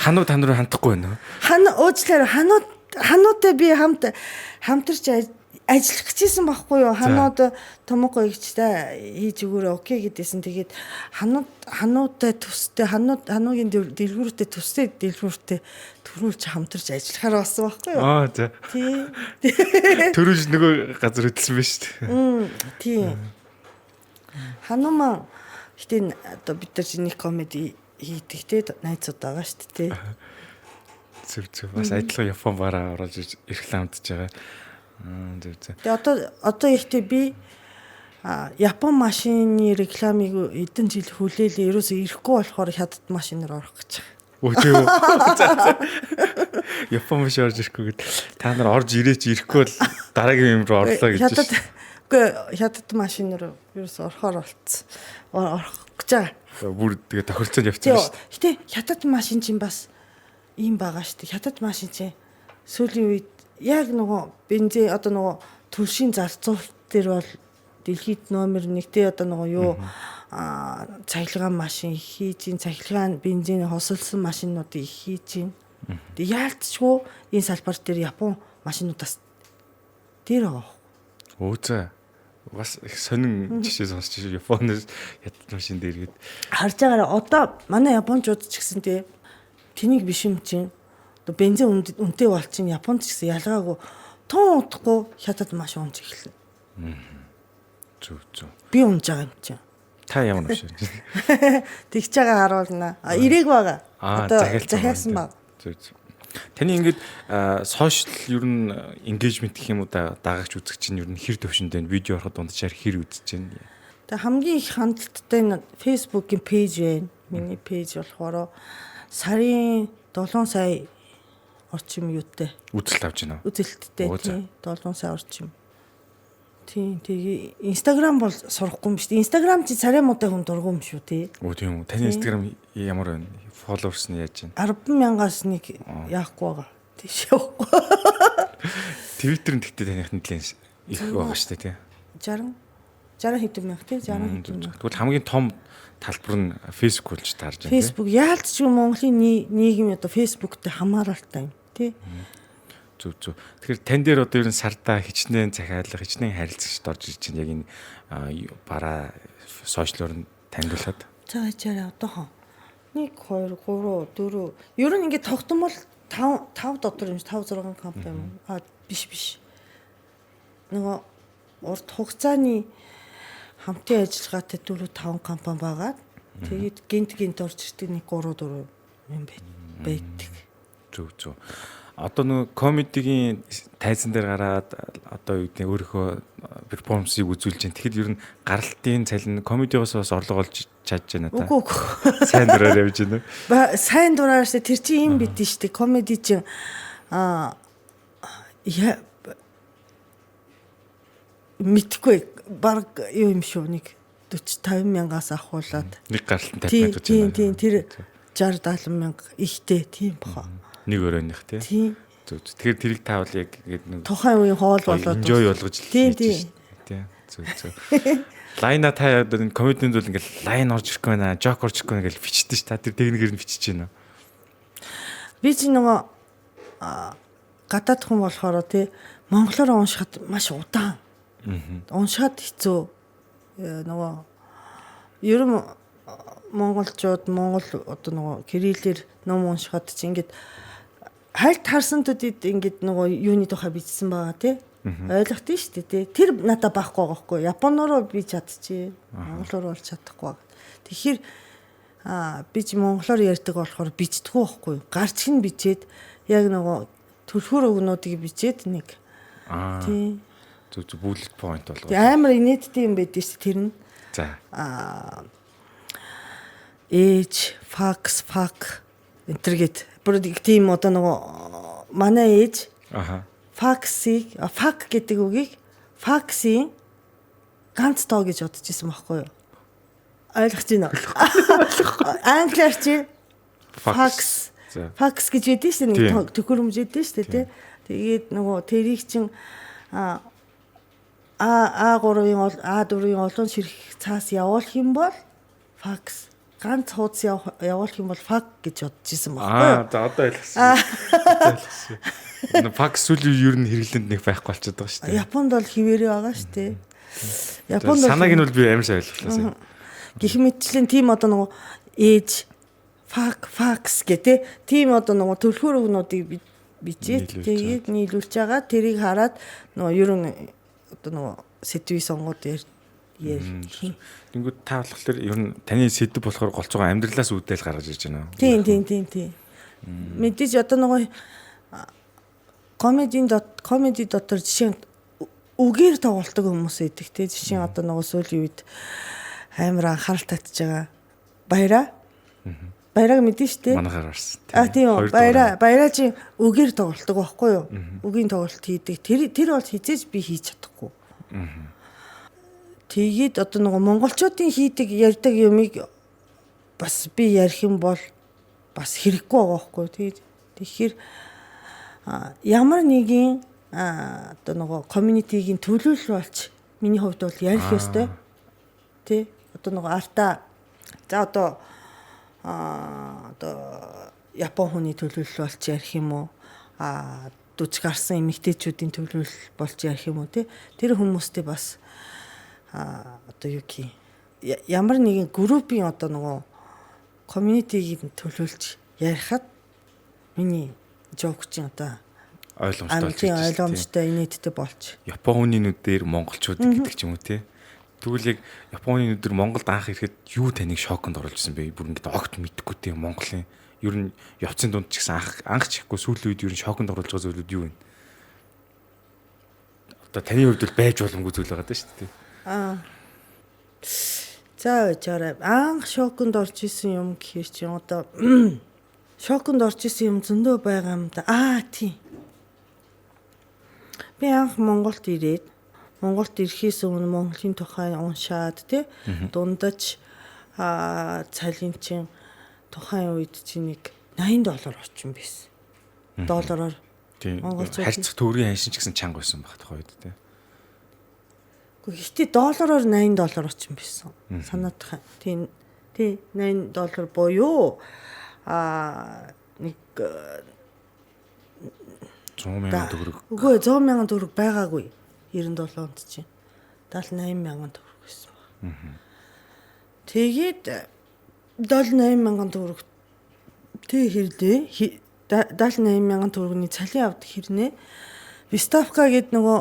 Ханууд тань руу хандахгүй байна уу? Уучлаарай хануудтай би хамтарч ажиллах гэжсэн байхгүй юу? Ханууд томоогүй ихтэй хийж өгөөрэй окей гэдээсэн. Тэгээд хануудтай төстэй хануугийн дэлгүүртэй төстэй дэлгүүртэй төрүүлж хамтарч ажиллахаар болсон байхгүй юу? За. Тий. Төрүүлж нөгөө газар хөдөлсөн байж шүү дээ. Тий. Ханумаа гэтээ одоо бид нар чиний комеди хийдэг те найзууд байгаа шүү дээ. Зүг. Бас адилхан Япон бараа орж ирэх хамтж байгаа. Тэгээ одоо ихтэй би Япон машины рекламыг эдэн жил хүлээлээ. Ерөөсөө ирэхгүй болохоор хятад машинаар орох гэж байгаа. Япон маш орж ирэхгүй гэд та нар орж ирээч ирэхгүй бол дараагийн юм руу орлоо гэж байна. Үгүй хятад машинаар ерөөсөө орохоор болцсон. Орох гэж байгаа. Бүр тэгээ тохирцоонд явчихсан шүү дээ. Гэтэ хятад машин чинь бас ийм байгаа шүү дээ. Хятад машин чинь сүүлийн үед яг нөгөө бензин одоо нөгөө төлшийн зарцуулалт дээр бол дэлхийд номер 1-тэй одоо нөгөө юу цахилгаан машин хийж, цахилгаан бензин хосолсон машинуудыг хийж. Тэг яалтчгүй энэ салбар дээр Япон машинуудаас дээр байгаа. Өөзөө бас их сонин жишээ сонсч Японоос хятад машин дээр гээд харж байгаараа одоо манай японочууд ч гэсэн тэнийг биш юм чинь одоо бензин үнэтэй болчин Японд ч гэсэн ялгаагүй тун удахгүй хятад машин унж эхэлнэ. Зүг. Би унж байгаа юм чинь. Та ямар машин? Тэгж байгаа харуулна. Ирээг байгаа. Одоо захиалсан баг. Зүг. Таны ингээд сошиал ер нь engagement гэх юм уу дагагч үзэгч чинь ер нь хэр төвшөндөө видео ороход дунджаар хэр үзэж байна. Тэгээ хамгийн их хандлттай нь Facebook-ийн пэйж байна. Миний пэйж болохоор сарын 7 сая орчим юутай. Үзэлт авч байна уу? Үзэлттэй тийм 7 сая орчим. Тийм тэгээ Instagram бол сурахгүй юм шүү дээ. Instagram чи царай муутай хүн дургүй юм шүү тий. Оо тийм үү. Таны Instagram ямар байна? Followers нь яаж байна? 10,000-аас нэг яахгүй байгаа. Тийш явахгүй. Twitter нь тэгтээ таних нэлээд их байгаа шүү дээ тий. 60 хэдэн мянга тий 60 хэдэн мянга. Тэгвэл хамгийн том талбар нь Facebook болж таарж байна. Facebook яалтч Монголын нийгэм одоо Facebook-тэй хамааралтай юм тий. Зүг. Тэгэхээр тань дээр одоо ер нь сардаа хичнээн захиалга, хичнээн харилцагчд орж ирж байна. Яг энэ бараа сошиалор нь танилцуулаад. За ячаараа одоо 1 2 3 4 ер нь ингээд тогтмол 5 дотор юм 5 6 компани юм. Биш. Нөгөө урт хугацааны хамтын ажиллагаатай 4 5 компани байгаа. Тэгээд гинт орж ирдэг 1 3 4 юм байдаг. Зүг. Одоо нөгөө комедигийн тайзан дээр гараад одоо юу гэдэг өөрийнхөө перформансыг үзүүлж байна. Тэгэхэд ер нь гаралтын цалин комедиос бас орлого олж чадж байна та. Үгүй. Сайн дураар явж байна уу? Сайн дураар шүү. Тэр чинь юм бит шүү дээ. Комеди чинь мэдхгүй баг юу юм шүү. Нэг 40 50 мянгаас ахуулаад. Нэг гаралтын 50 мянга гэж байна. Тийм тэр 60 70 мянга ихтэй тийм баха. Нэг өрөөнийх тий. Тэгэхээр тэрийг таавал яг ингээд нэг тухайн үеийн хоол болоод enjoy болгож тийм. Тий. Зүг. Лайна та одоо энэ комединд бол ингээд лайн орж ирэхгүй байна, жок орж ирэхгүй гэж бичдэг ш. Та тэр техникээр нь бичиж байна. Би чи нөгөө гадаад хүн болохоор тий монголоор уншихад маш удаан. Уншихад хэцүү. Нөгөө ер нь монголчууд монгол одоо нөгөө кириллээр ном уншихад чи ингээд хальт харсантуудад ингээд нөгөө юуны тухай бичсэн байгаа тий. Ойлгох тийм шүү дээ тий. Тэр надад байхгүй байгаа хгүй. Японоор би чадчихээ. Монголоор бол чадахгүй байгаа. Тэгэхээр би ч монголоор ярьдаг болохоор бичдэггүй байхгүй. Гарч нь бичээд яг нөгөө төлхөр өгнүүдийг бичээд нэг тий. Зүг bullet point болгоо. Амар инээдтэй юм байдаг шүү тэр нь. За. Ээж, факс, интернет. Бүр тийм одоо нөгөө манай ээж факсийг, фак гэдэг үгийг факсийн ганц тоо гэж бодож исэн байхгүй юу? Ойлгож байна уу? Англиар чи факс гэж байдсан шүү дээ. Нэг төхөөрөмж байдсан шүү дээ, тий. Тэгээд нөгөө тэрийг чин А3-ын олон ширхэг цаас явуулах юм бол факс ганц хуудас явуулах юм бол фак гэж бодож исэн байхгүй юу? За одоо ойлгосон. Факс сүлийн ер нь хэрэглэнд нэг байхгүй болчиход байгаа шүү дээ. Японд бол хിവэрэ байгаа шүү дээ. Японд санааг нь бол би амар сайн ойлголоо. Гэх мэтчлэн тийм одоо нөгөө ээж факс гэдэг тийм одоо нөгөө төлхөр өгнүүдийг бичээд тэгээд нийлүүлж байгаа. Тэрийг хараад нөгөө ер нь одоо нөгөө сэтвийн сонгууд Тэнгүүд та болохоор ер нь таны сэдв болохоор голцоо амьдралаас үүдэл гаргаж ирж байна. Тийм. Мэдээж одоо нөгөө комеди дотор жишээ үгээр тоглолтог хүмүүс идэг те жишээ одоо нөгөө сүүлийн үед амар анхаарал татж байгаа баяраг мэдэн штэ. Манайхаар орсон. Тийм баяраа чи үгээр тоглолтог байхгүй юу? Үгийн тоглолт хийдэг. Тэр бол хизээж би хийж чадахгүй. Тэгээд одоо нөгөө монголчуудын хийдэг ярьдаг юмыг бас би ярих юм бол бас хэрэггүй байгаа байхгүй. Тэгэхээр ямар нэгэн одоо нөгөө комьюнитигийн төлөөлөл болж миний хувьд бол ярих ёстой. Тэ одоо нөгөө артаа за одоо Япон хүний төлөөлөл болж ярих юм уу? Дүжиг гарсан эмэгтэйчүүдийн төлөөлөл болж ярих юм уу? Тэр хүмүүстэй бас одоо юу гэх ямар нэгэн группийн одоо нөгөө комьюнитигийн төлөөлж ярихад миний жок чинь одоо ойлгомжтой инээдтэй болж Япон хүний нүдээр монголчууд гэдэг ч юм уу те. Тэгвэл яг Японы нүдээр Монголд анх ирэхэд юу таныг шоконд оруулжсэн бэ? Бүр ингэж огт мэдэхгүй те Монголын Ер нь явцын дунд ч гэсэн анх чихгүй сүүлийн үед ер нь шоконд оруулж байгаа зүйлүүд юу вэ? Одоо таны хувьд бол байж боломгүй зүйл байгаа даа шүү дээ. За яараа анх шоконд орж исэн юм гэхэр чинь одоо шоконд орж исэн юм зөндөө байгаа юм да. Тийм. Би анх Монголд ирэхээс өмнө Монголын тухай уншаад тий дундаж цалин чин тухайн үед чинь нэг $80 орчим байсан. Доллараар. Тийм. Харьцах төгрөгийн ханшин ч гэсэн чанга байсан баг тухайн үед тий. Гэхдээ доллараар $80 орчим байсан. Санаадах. Тийм $80 буюу нэг 100,000 төгрөг. Үгүй 100,000 төгрөг байгаагүй 97 онд чинь 78,000 төгрөг байсан баг. Тэгээд 78,000 төгрөг тэг хэрлээ. 78,000 төгрөгийн цалин авдаг хэрнээ. Виставка гэдэг нөгөө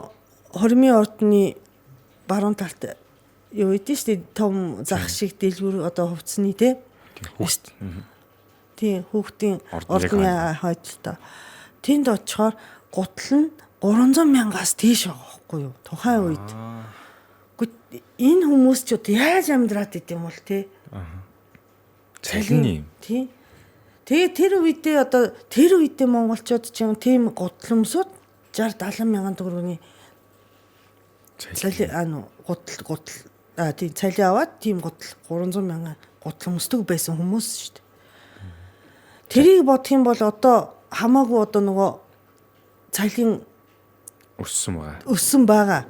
хормын ордны баруун талд юу идэв штэ том зах шиг дэлгүүр одоо хувцсны тий. Тийм хүүхдийн ордны хойдолтой. Тэнд очихоор гутал нь 300,000-аас дээш байгаа байхгүй юу? Тухайн үед. Гэхдээ энэ хүмүүс ч одоо яаж амьдраад идэм бол те? Цалин юм. Тийм. Тэгээ тэр үедээ монголчууд ч юм тийм гутал өмсөд 60-70,000 төгрөгийн цалин тийм цалин аваад тийм гутал 300,000 гутал өмсдөг байсан хүмүүс шүү дээ. Тэрийг бодох юм бол одоо хамаагүй одоо нөгөө цалин өссөн байгаа.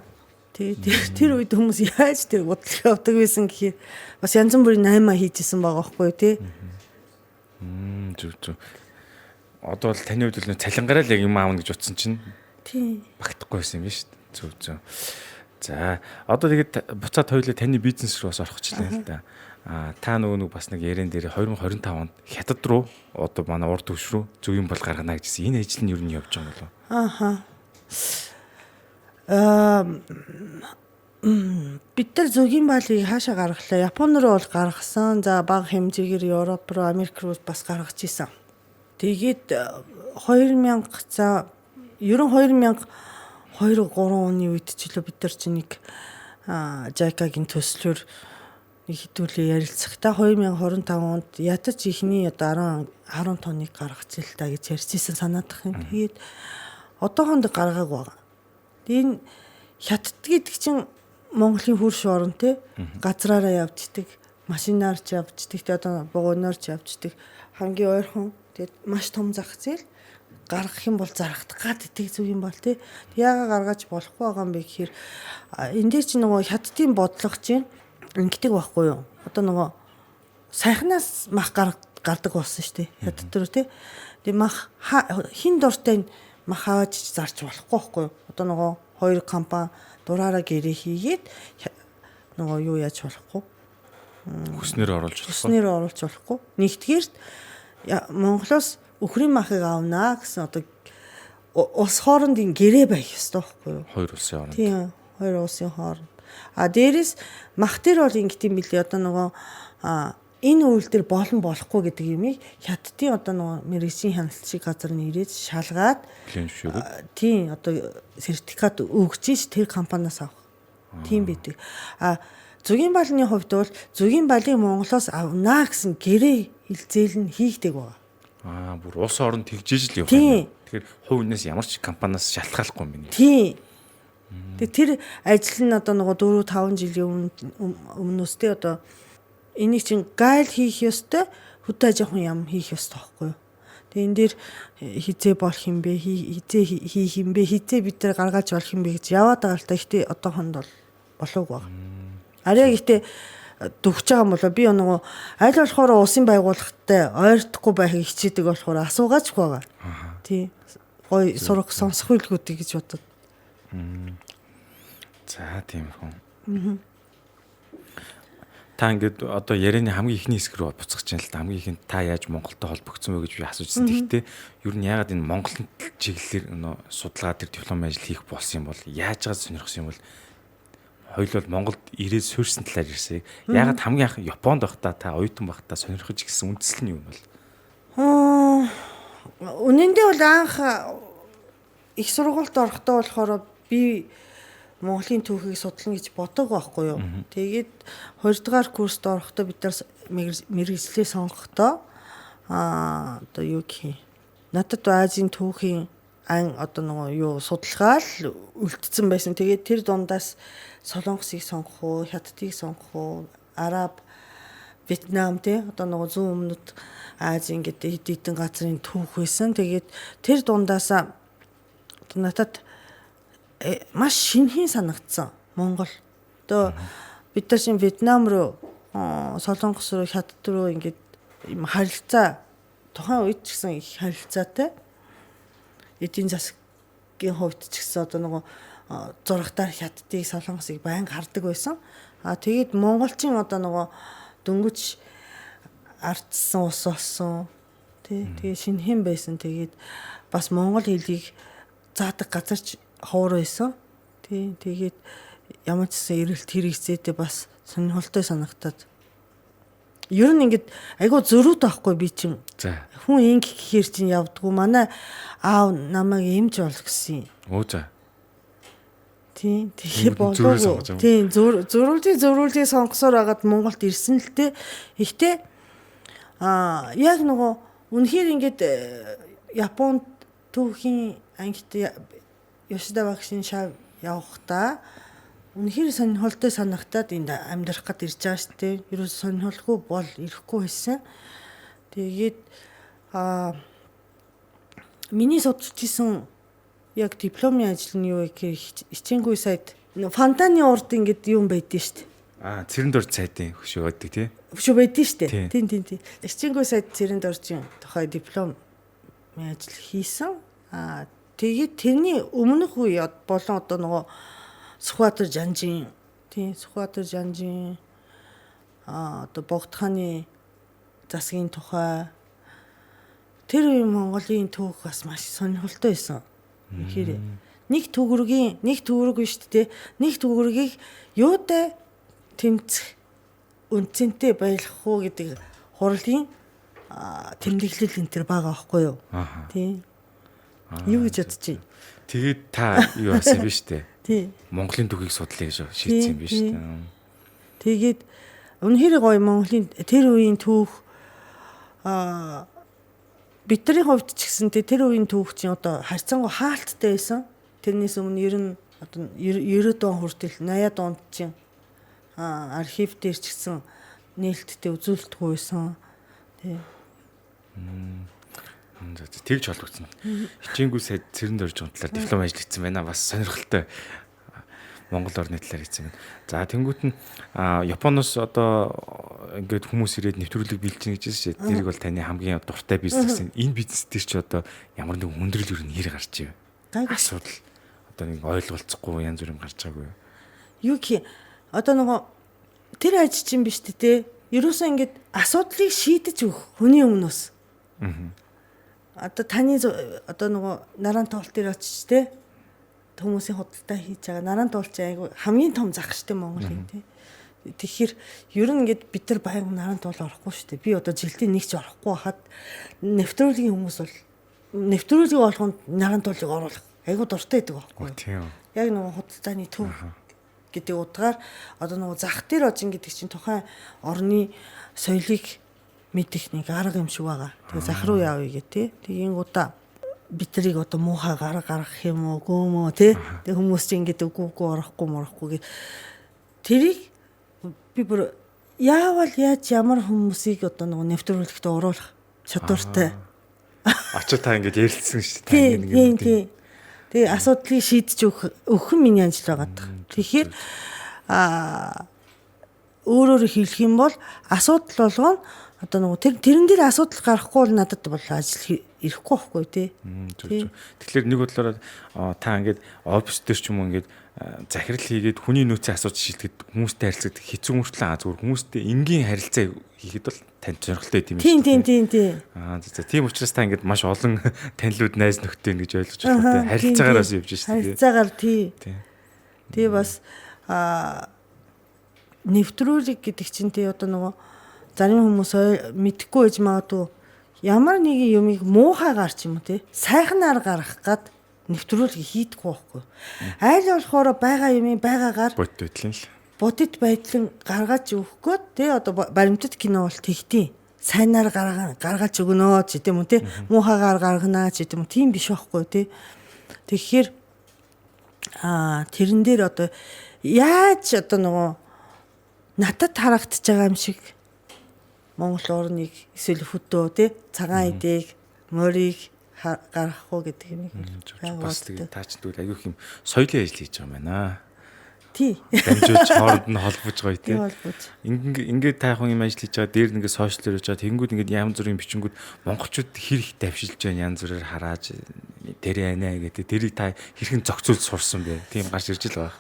Тэр үед хүмүүс яаж тэр гутал авдаг байсан гэхээр бас янз бүрийн 8 хийжсэн байгаа байхгүй тий. Зүг. Одоо бол таны хувьд л цалингараа л яг юм аавна гэж утсан чинь тий. Багтахгүй байсан юм биш үү? Зүг. За одоо тэгээд буцаад хоёулаа таны бизнес руу бас орчихлаа л да. Та нөгөө бас нэг ярен дээр 2025 онд хятад руу одоо манай урд төвш рүү зөвийн бол гаргана гэжсэн. Энэ ажил нь юу нь явж байгаа юм болов? Бид нар зөвгийн балыг хаашаа гаргалаа? Японд руу бол гаргасан. За бага хэмжээгээр Европ руу, Америк руу бас гаргаж исэн. Тэгээд 2000 ерөн 2002-3 оны үед ч илүү бид нар чинь нэг JICA-гийн төслөөр хитүүлээ ярилцахдаа 2025 онд ядаж ихний одоо 10 тонныг гаргах зэлтаа гэж ярьжсэн санаадах юм. Тэгээд одоохонд гаргаагүй байгаа. Энэ хятад гэдэг чинь Монголын хөрш орн те газраараа явждаг, машинаар ч явждаг, те одоо бугуунаар ч явждаг. Хамгийн ойрхон тэгээд маш том зах зээл гаргах юм бол зарагдах гад идэг зүг юм бол те. Яага гаргаж болохгүй байгаа юм бэ гэхээр энэ дээр чинь нөгөө хятадын бодлого чинь ингэдэг байхгүй юу? Одоо нөгөө сайхнаас мах гардаг болсон шүү дээ. Хятад руу тий. Тэгээ мах хин дуртай мах хааж зарч болохгүй байхгүй юу? Одоо нөгөө хоёр компани дураараа гэрээ хийгээд нөгөө юу яаж болохгүй? Хүснээр оруулж болохгүй. Нэгдүгээрт Монголоос өхрийн махыг авнаа гэсэн одоо улс хоорондын гэрээ байх ёстой байхгүй юу? Хоёр улсын хооронд. Тийм, хоёр улсын хооронд. Дээрээс мах дээр бол ингэт юм билий одоо нөгөө энэ үйлдэл болохгүй гэдэг юмыг хятадын одоо нөгөө мэрэгжлийн хяналт шиг газар нь ирээд шалгаад тийм одоо сертификат өгч тэр компаниас авах. Тийм байдаг. Зүгийн балны хувьд бол зүгийн балыг Монголоос авнаа гэсэн гэрээ хилцээл нь хийгдэг байгаа. Бүр улс орнд тэгжиж л явах юм. Тэгэхээр хувь хүнээс ямар ч компаниас шалтгааллахгүй юм байна. Тийм. Тэгээ тэр ажил нь одоо нөгөө 4-5 жилийн өмнөөс тэ одоо энийг чинь гайл хийх ёстой, хөдөө аж ахуйн яам хийх ёстой байхгүй юу? Тэгээ энэ дээр хизээ болох юм бэ, хизээ хийх юм бэ, хизээ бид нар гаргаж болох юм бэ гэж яваад байгаа л та. Гэхдээ одоохонд бол болоогүй байна. Арай гэхдээ дөвч байгаа юм болоо би нөгөө аль болохоор улсын байгууллагатай ойртохгүй байхыг хичээдэг болохоор асуугаач байгаа. Тий. Гой сурах сонсох үйлгүүдийг гэж бодод. За тиймэрхүү. Та ингээд одоо ярианы хамгийн ихний хэсэг рүү буцах чинь л та хамгийн ихэнд та яаж Монголтой холбогдсон вэ гэж би асуужсэн. Гэхдээ ер нь яагаад энэ Монголын чиглэлээр судалгаа төр диплом ажил хийх болсон юм бол яаж байгаа сонирхсан юм бол хоёул бол Монголд ирээд суурьсан талаар ярьсан. Яагаад хамгийн анх Японд байхдаа та оюутан байхдаа сонирхож гисэн үндэслэл нь юу юм бол? Үнэндээ бол анх их сургуульд орохдоо болохоор би Монголын түүхийг судлана гэж бодоагүй байхгүй юу. Тэгээд 2 дугаар курст орохдоо бид нар мэргэжлээ сонгохдоо одоо юу гэх юм. Надад Азийн түүхийн одоо нөгөө юу судалгаа л үлдсэн байсан. Тэгээд тэр дундаас Солонгосыг сонгох уу, Хятадыг сонгох уу, Араб, Вьетнам тий одоо нөгөө зүүн өмнөд Азийн гэдэг хэд хэдэн газрын түүх байсан. Тэгээд тэр дундаас надад маш шинэхэн санагдсан Монгол. Одоо бид нар шин Вьетнам руу, Солонгос руу, Хятад руу ингээд юм харилцаа тухайн үед ч гэсэн их харилцаатай. Эдийн засгийн хувьд ч гэсэн одоо нөгөө зурагтаар Хятадыг, Солонгосыг байнга хардаг байсан. Тэгээд монголчин одоо нөгөө дөнгөж ардсан ус болсон. Тэгээ шинэхэн байсан. Тэгээд бас монгол хэлийг заадаг газарч ховор байсан. Тэгээд ямар ч гэсэн эрэлт хэрэгцээтэй бас сонирхолтой санагтаад. Ер нь ингээд айгуу зөрүүд байхгүй би чинь. Хүн инг гэхээр чинь явдггүй. Манай аав намайг эмч бол гэсэн. За. Тэгээ болов. Зөрүүлжээ сонгосоор агаад Монголд ирсэн л те. Ихтэй яг нөгөө үнэхээр ингээд Японд түүхийн ангит Ёшида багшийн шав явахдаа үнэхээр сонирхолтой санагтаад энд амьдрах гээд ирж байгаа шүү дээ. Ерөөс сонирхолгүй бол ирэхгүй байсан. Тэгээд миний судалж исэн яг дипломын ажил нь юу гэхээр хичээнгүй сайд фонтаны урд ингээд юм байдсан шүү дээ. Цэрэнд орж сайдын хөшөө байдаг тий. Хөшөө байдсан шүү дээ. Тийм. Хичээнгүй сайд цэрэнд оржийн тухай дипломын ажил хийсэн. Тэгээд тэрний өмнөх үе болон одоо нөгөө Сүхбаатар Жанжин одоо Богдхааны засгийн тухай тэр үе Монголын түүх бас маш сонирхолтой байсан. Тэгэхээр нэг төгрөгийн шүү дээ. Нэг төгрөгийг юутай тэмцэх үнцэнтэй байлгах уу гэдэг хурлын тэмдэглэл энэ төр байгаа байхгүй юу? Тийм. Юу гэж бодож байна? Тэгээд та юу асан биш үү? Тийм. Монголын түүхийг судлаа гэж шийдсэн биш үү? Тэгээд үнэхээр гоё Монголын тэр үеийн түүх бидний хувьд ч гэсэн тэр үеийн түүх чинь одоо харьцангуй хаалттай байсан. Тэрнээс өмнө ер нь одоо 90-ад он хүртэл 80-ад онд чинь архив дээр ч гэсэн нээлттэй үзүүлэлтгүй байсан. Тийм. Тэгж холбогдсон. Хичээнгүй сайд цэрэнд орж унтлаар диплом ажил хийсэн байна. Бас сонирхолтой Монгол орны талаар хийсэн байна. За тэнгуут нь Японоос одоо ингээд хүмүүс ирээд нэвтрүүлэг бэлжин гэж шээ. Тэрийг бол таны хамгийн дуртай бизнес гэсэн. Энэ бизнес дээр чи одоо ямар нэгэн хүндрэл юу нэр гарч ив. Асуудал одоо нэг ойлголцохгүй янз бүрийн гарч байгаагүй. Юу гэх одоо нөгөө тэр ажил чинь биш тэ. Ерөөсөө ингээд асуудлыг шийдэж өгөх хүний өмнөөс. Одоо таны одоо нөгөө наран тоолт дээр очиж те хүмүүсийн худалдаа хийж байгаа наран тоолч айгу хамгийн том зах штэ Монголын те. Тэгэхээр ер нь ингээд бид нар баян наран тоол орохгүй штэ. Би одоо жилдээ нэг ч орохгүй хахад нэвтрүүлгийн хүмүүс бол нэвтрүүлгийн болгонд наран тоолыг оруулах айгу дуртай байдаг байхгүй. Тийм. Яг нөгөө худалдааны төв гэдэг утгаар одоо нөгөө зах дээр очин гэдэг чинь тухайн орны соёлыг мэдих нэг арга юм шиг байгаа. Тэгээ зах руу явъя гэх тээ. Тэгийн удаа битрийг одоо муухай гаргах юм уу гөөмөө тээ. Тэгээ хүмүүс чинь ингэдэг үгүй орохгүй гэ. Тэрийг би бүр яавал яаж ямар хүмүүсийг одоо нөгөө нэвтрүүлэгт оруулах чадвартай. Очоо та ингэж ярилцсан шүү дээ. Тийм. Тэгээ асуудлыг шийдэж өгөх нь миний ажил байгаа. Тэгэхээр өөрөөр хэлэх юм бол асуудал болгоно одоо нөгөө тэрэн дээр асуудал гарахгүй бол надад бол ажил ирэхгүй байхгүй тий. Тэгэхээр нэг бодлоор та ингээд офис дээр ч юм уу ингээд захирал хийгээд хүний нөөцийн асуудал шийдэхэд хүмүүстэй харилцаад хэцүү мөртлөө зүгээр хүмүүстэй энгийн харилцаа хийхэд бол танд зорилготой юм шүү дээ. Тийм. За тийм учраас та ингээд маш олон танилуд найз нөхдөд гэж ойлгож байна. Харилцаагаараас явж шүү дээ. Харилцаагаар тий. Тэгээ бас нэвтрүүлэг гэдэг чинь тий одоо нөгөө зарим хүмүүс мэдэхгүй байж магадгүй ямар нэгэн юмыг муухайгаар ч юм уу те сайхнаар гаргах гад нэвтрүүлэг хийдэггүй байхгүй. Айл болохоор байгаа юмыг байгаагаар бодит байдлын гаргаж өгөх гээд те одоо баримтат кино бол тэгтийн сайнаар гаргаж өгнө ч гэдэм үү те муухайгаар гаргана ч гэдэм үү тийм биш байхгүй те. Тэгэхээр тэрэн дээр одоо яаж одоо нөгөө надад харагдаж байгаа юм шиг Монгол орныг эсвэл хөдөө те цагаан эдэг морийг гаргах уу гэдэг юм. Бас тэгээд таач тэгвэл аюух юм соёлын ажил хийж байгаа юм байна. Тий. Дамжуулж хооронд нь холбож гоё те. Холбож. Ингээд тайхан юм ажил хийж байгаа дээр нэгээ сошиал хийж байгаа тэнгууд ингээд янз бүрийн бичингүүд монголчууд хэр их давшилж байна янз бүрээр харааж тэр яана гэдэг тэрийг та хэрхэн зохицуулж сурсан бэ? Тийм гарч ирж л байгаа.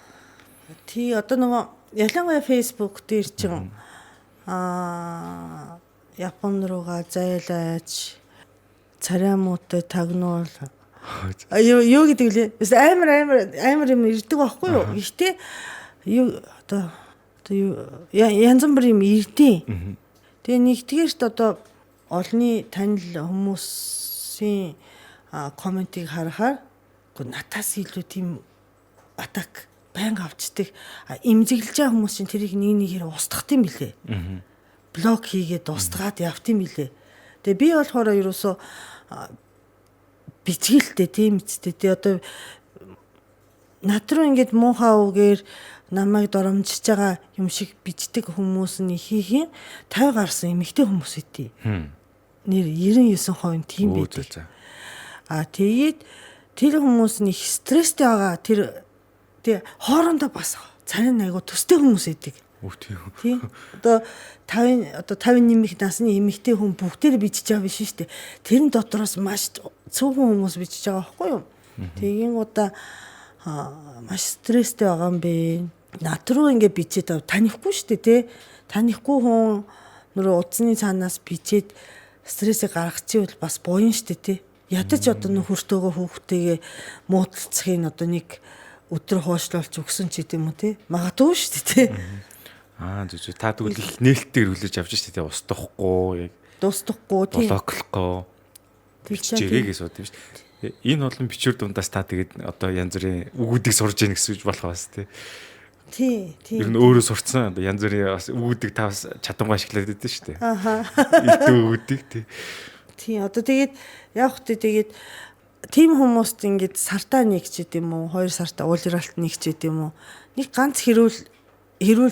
Тий одоо нөгөө ялангуяа Facebook дээр чинь Япон руугаа зайлаач цараймуутай тагнуул юу гэдэг лээ амар юм ирдэг байхгүй юу. Гэхдээ юу одоо янз бүрийн юм ирдээ. Тэгээ нэгдгээрт одоо олонний танил хүмүүсийн комментиг харахаар натаас илүү тийм атак байнга авчдаг имзэглэж байгаа хүмүүс чинь тэрийг нэгээр устгах юм билээ. Блок хийгээд устгаад явт юм билээ. Тэгээ би болохоор ерөөсөө бичгэлтэй тийм үстэй. Тэгээ одоо над руу ингээд муухай үгээр намайг доромжиж байгаа юм шиг бичдэг хүмүүс нь хийхин 50 гарсан эмэгтэй хүмүүс үтий. Нэр 99% тийм байдаг. Тэгээд тэр хүмүүс нь их стресстэй байгаа. Тэгээ хоорондоо бас царин айгу төстэй хүмүүс идэг. Тийм. Одоо 50 нэмэх насны эмэгтэй хүн бүгдээр бичиж байгаа биш шүү дээ. Тэрэн дотроос маш цөөхөн хүмүүс бичиж байгаа байхгүй юу? Тэгин удаа маш стресстэй байгаа юм бэ. Над руу ингэ бичээд танихгүй шүү дээ, тий. Танихгүй хүн нөрөө удсны цаанаас бичээд стрессийг гаргачихвал бас буян шүү дээ, тий. Ядаж одоо нөхөртөөгөө хүүхдтэйгээ муудалцахын одоо нэг өдөр хойшлуулж өгсөн ч гэдэм үү те магадгүй шүү дээ те. Зүг та тэгвэл их нээлттэй хүлээж авч штэ те устдахгүй яг дуустахгүй тийм блоклохгүй бичээрэй гэж сууд юм штэ. Энэ болон бичвэр дундаас та тэгээд одоо янз бүрийн үгүүдийг сурж яах гэсэн үг болох бас те. Тий. Ер нь өөрөө сурцсан одоо янз бүрийн бас үгүүдийг та бас чадангаа ашиглаад байдсан штэ. Илтүү үгүүдийг тий. Тий одоо тэгээд явах тэгээд тийм хүмүүст ингээд сартаа нэг ч гэдэм үү 2 сартаа уулзралт нэг ч гэдэм үү нэг ганц хэрүүл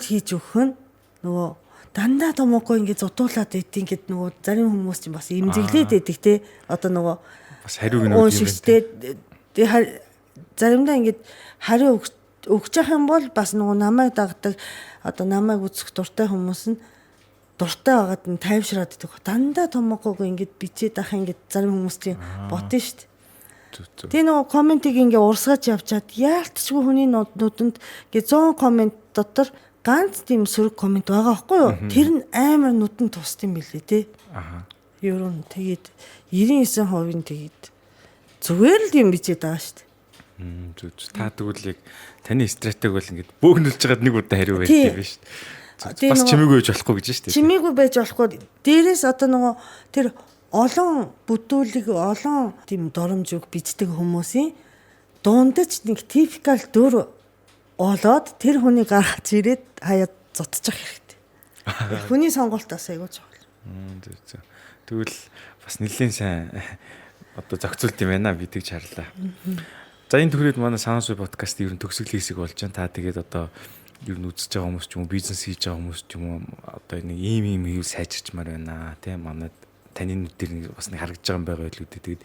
хийж өгөх нь нөгөө дандаа томоогүй ингээд зутуулаад идэв ингээд нөгөө зарим хүмүүс чинь бас имзэглээд байдаг те одоо нөгөө бас хариуг нь өгч заримдаа ингээд хариу өгч явах юм бол бас нөгөө намайг дагдаг одоо намайг үзэх дуртай хүмүүс нь дуртай байгаад нь тайвшраад идэх. Дандаа томоогоогүй ингээд бичээд ах ингээд зарим хүмүүс чинь ботно шүү дээ. Тэгээ нөгөө комментиг ингээ урсгаж явчаад яалтчгүй хүний нууданд ингээ 100 коммент дотор ганц тийм сөрөг коммент байгаа байхгүй юу? Тэр нь амар нүдэн тусд юм билээ те. Ер нь тэгээд 99% нь тэгээд зүгээр л юм бичээд байгаа шүү дээ. Та тэгвэл яг таны стратеги бол ингээ бөөгнөлж байгаад нэг удаа хариу байдаг юм биш үү? Бас чимээгүй байж болохгүй гэж шүү дээ. Чимээгүй байж болохгүй. Дээрээс одоо нөгөө тэр олон бүтүүлэг олон тийм доромж үг бичдэг хүмүүсийн дундаж нэг типикал дөр олоод тэр хүний гаргаж ирээд хаяад зодчих хэрэгтэй. Хүний сонголтоос айгуу чухал. Тэгвэл бас нэлээд сайн одоо зохицуулт юм байна би тэгж харлаа. За энэ төгрөд манай Sounds podcast ер нь төгсгөлийн хэсэг болж байна. Та тэгээд одоо ер нь үзэж байгаа хүмүүс ч юм уу бизнес хийж байгаа хүмүүс ч юм уу одоо нэг ийм юу сайжирчмаар байна тийм манад таны нүдээр бас нэг харагдаж байгаа юм байгаа л үүдээ тэгээд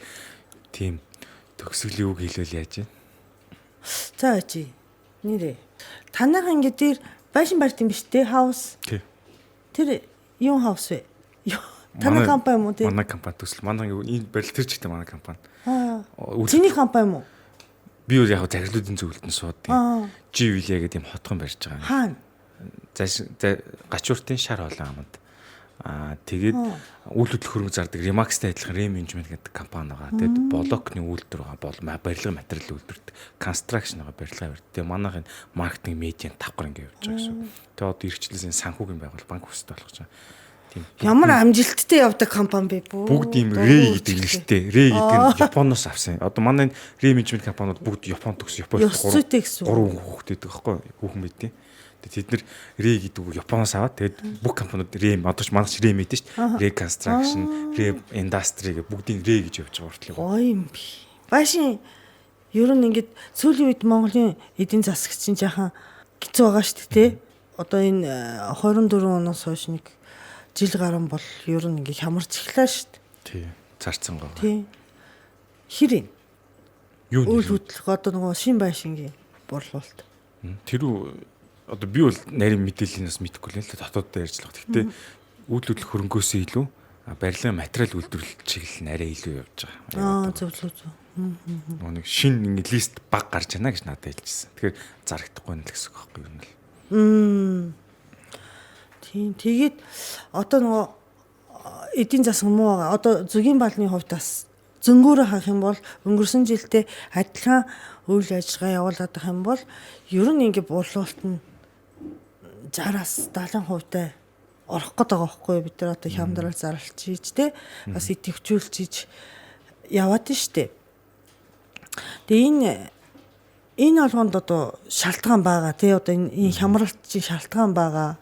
тийм төгсгөлийн үг хэлвэл яаж вэ? За чи нэрээ танах ингэ дээр байшин барьт юм биш үү хаус? Тий. Тэр юу хаус вэ? Танай компани юм уу тий? Манай компани төсөл манай энэ барилт тэр чигтэй манай компани. Чиний компани юм уу? Би өөр яг захирлуудын зөвлөлтөнд суудیں۔ Живилээ гэдэг юм хотгон барьж байгаа юм. Хаана? Гачууртын шар олон аманд. Тэгээд үйл хөдлөх хөрөнгө зардаг Remax-тай адилхан Remanagement гэдэг компани байгаа. Тэгээд блокны үйлдвэр байгаа, барилгын материал үйлдвэрдэг, construction байгаа, барилгаа барьдаг. Тэгээд манайх энэ маркетинг, медиа тавхар ингэ явж байгаа гэсэн. Тэгээд одоо ирчлээсээ санхүүгийн байгуул банк хүсэлт болгож байгаа. Ямар амжилттай явдаг компани бэ бүү? Бүгд ийм Ray гэдэг нэртэй. Ray гэдэг нь Японоос авсан. Одоо манай Ray менежмент компаниуд бүгд Японд төгсөн. Японд 3 хүүхэд байдаг байхгүй хүүхэн мэдээ. Тэгээд тэд нэр Ray гэдэг үг Японоос аваад тэгээд бүх компаниуд Ray одооч манайч Ray мэдээ шүү дээ. Ray Construction, Ray Industry гэх бүгдийг Ray гэж явж байгаа хүртэл. Гоё юм би. Баашин ер нь ингээд сүүлийн үед Монголын эдийн засаг чинь жаахан хэцүү байгаа шүү дээ. Одоо энэ 24 оноос хойш нэг жил гарсан бол ер нь ингээ хямарч эхлэв шүү дээ. Тий. Зарцсан гоо. Тий. Хэрэг. Юу үйл хөдлөх одоо нөгөө шин байшингийн борлуулалт. Тэр одоо би бол нарийн мэдээллийнээс мэдэхгүй л дотооддоо ярьж байгаа. Гэхдээ үйл хөдлөх хөрөнгөөсөө илүү барилгын материал үйлдвэрлэл чиглэл нь арай илүү явж байгаа. Зөв. Нэг шин ингээ лист баг гарч яана гэж надад хэлжсэн. Тэгэхээр зарагдахгүй нь л гэсэн үг байхгүй юу юм л. Тийм. Тэгээд одоо нөгөө эдийн засаг муу байгаа. Одоо зөгийн балны хувьд бас зөнгөөрөө харах юм бол өнгөрсөн жилдээ адилхан үйл ажиллагаа явуулдаг юм бол ер нь ингээ борлуулалт нь 60-аас 70% орох гэдэг байгаа байхгүй юу? Бид нар одоо хямдрал зарлж хийж те бас идэвхжүүлж хийж яваад нь штэ. Тэгээ энэ болгонд одоо шалтгаан байгаа тий одоо энэ хямралтын шалтгаан байгаа.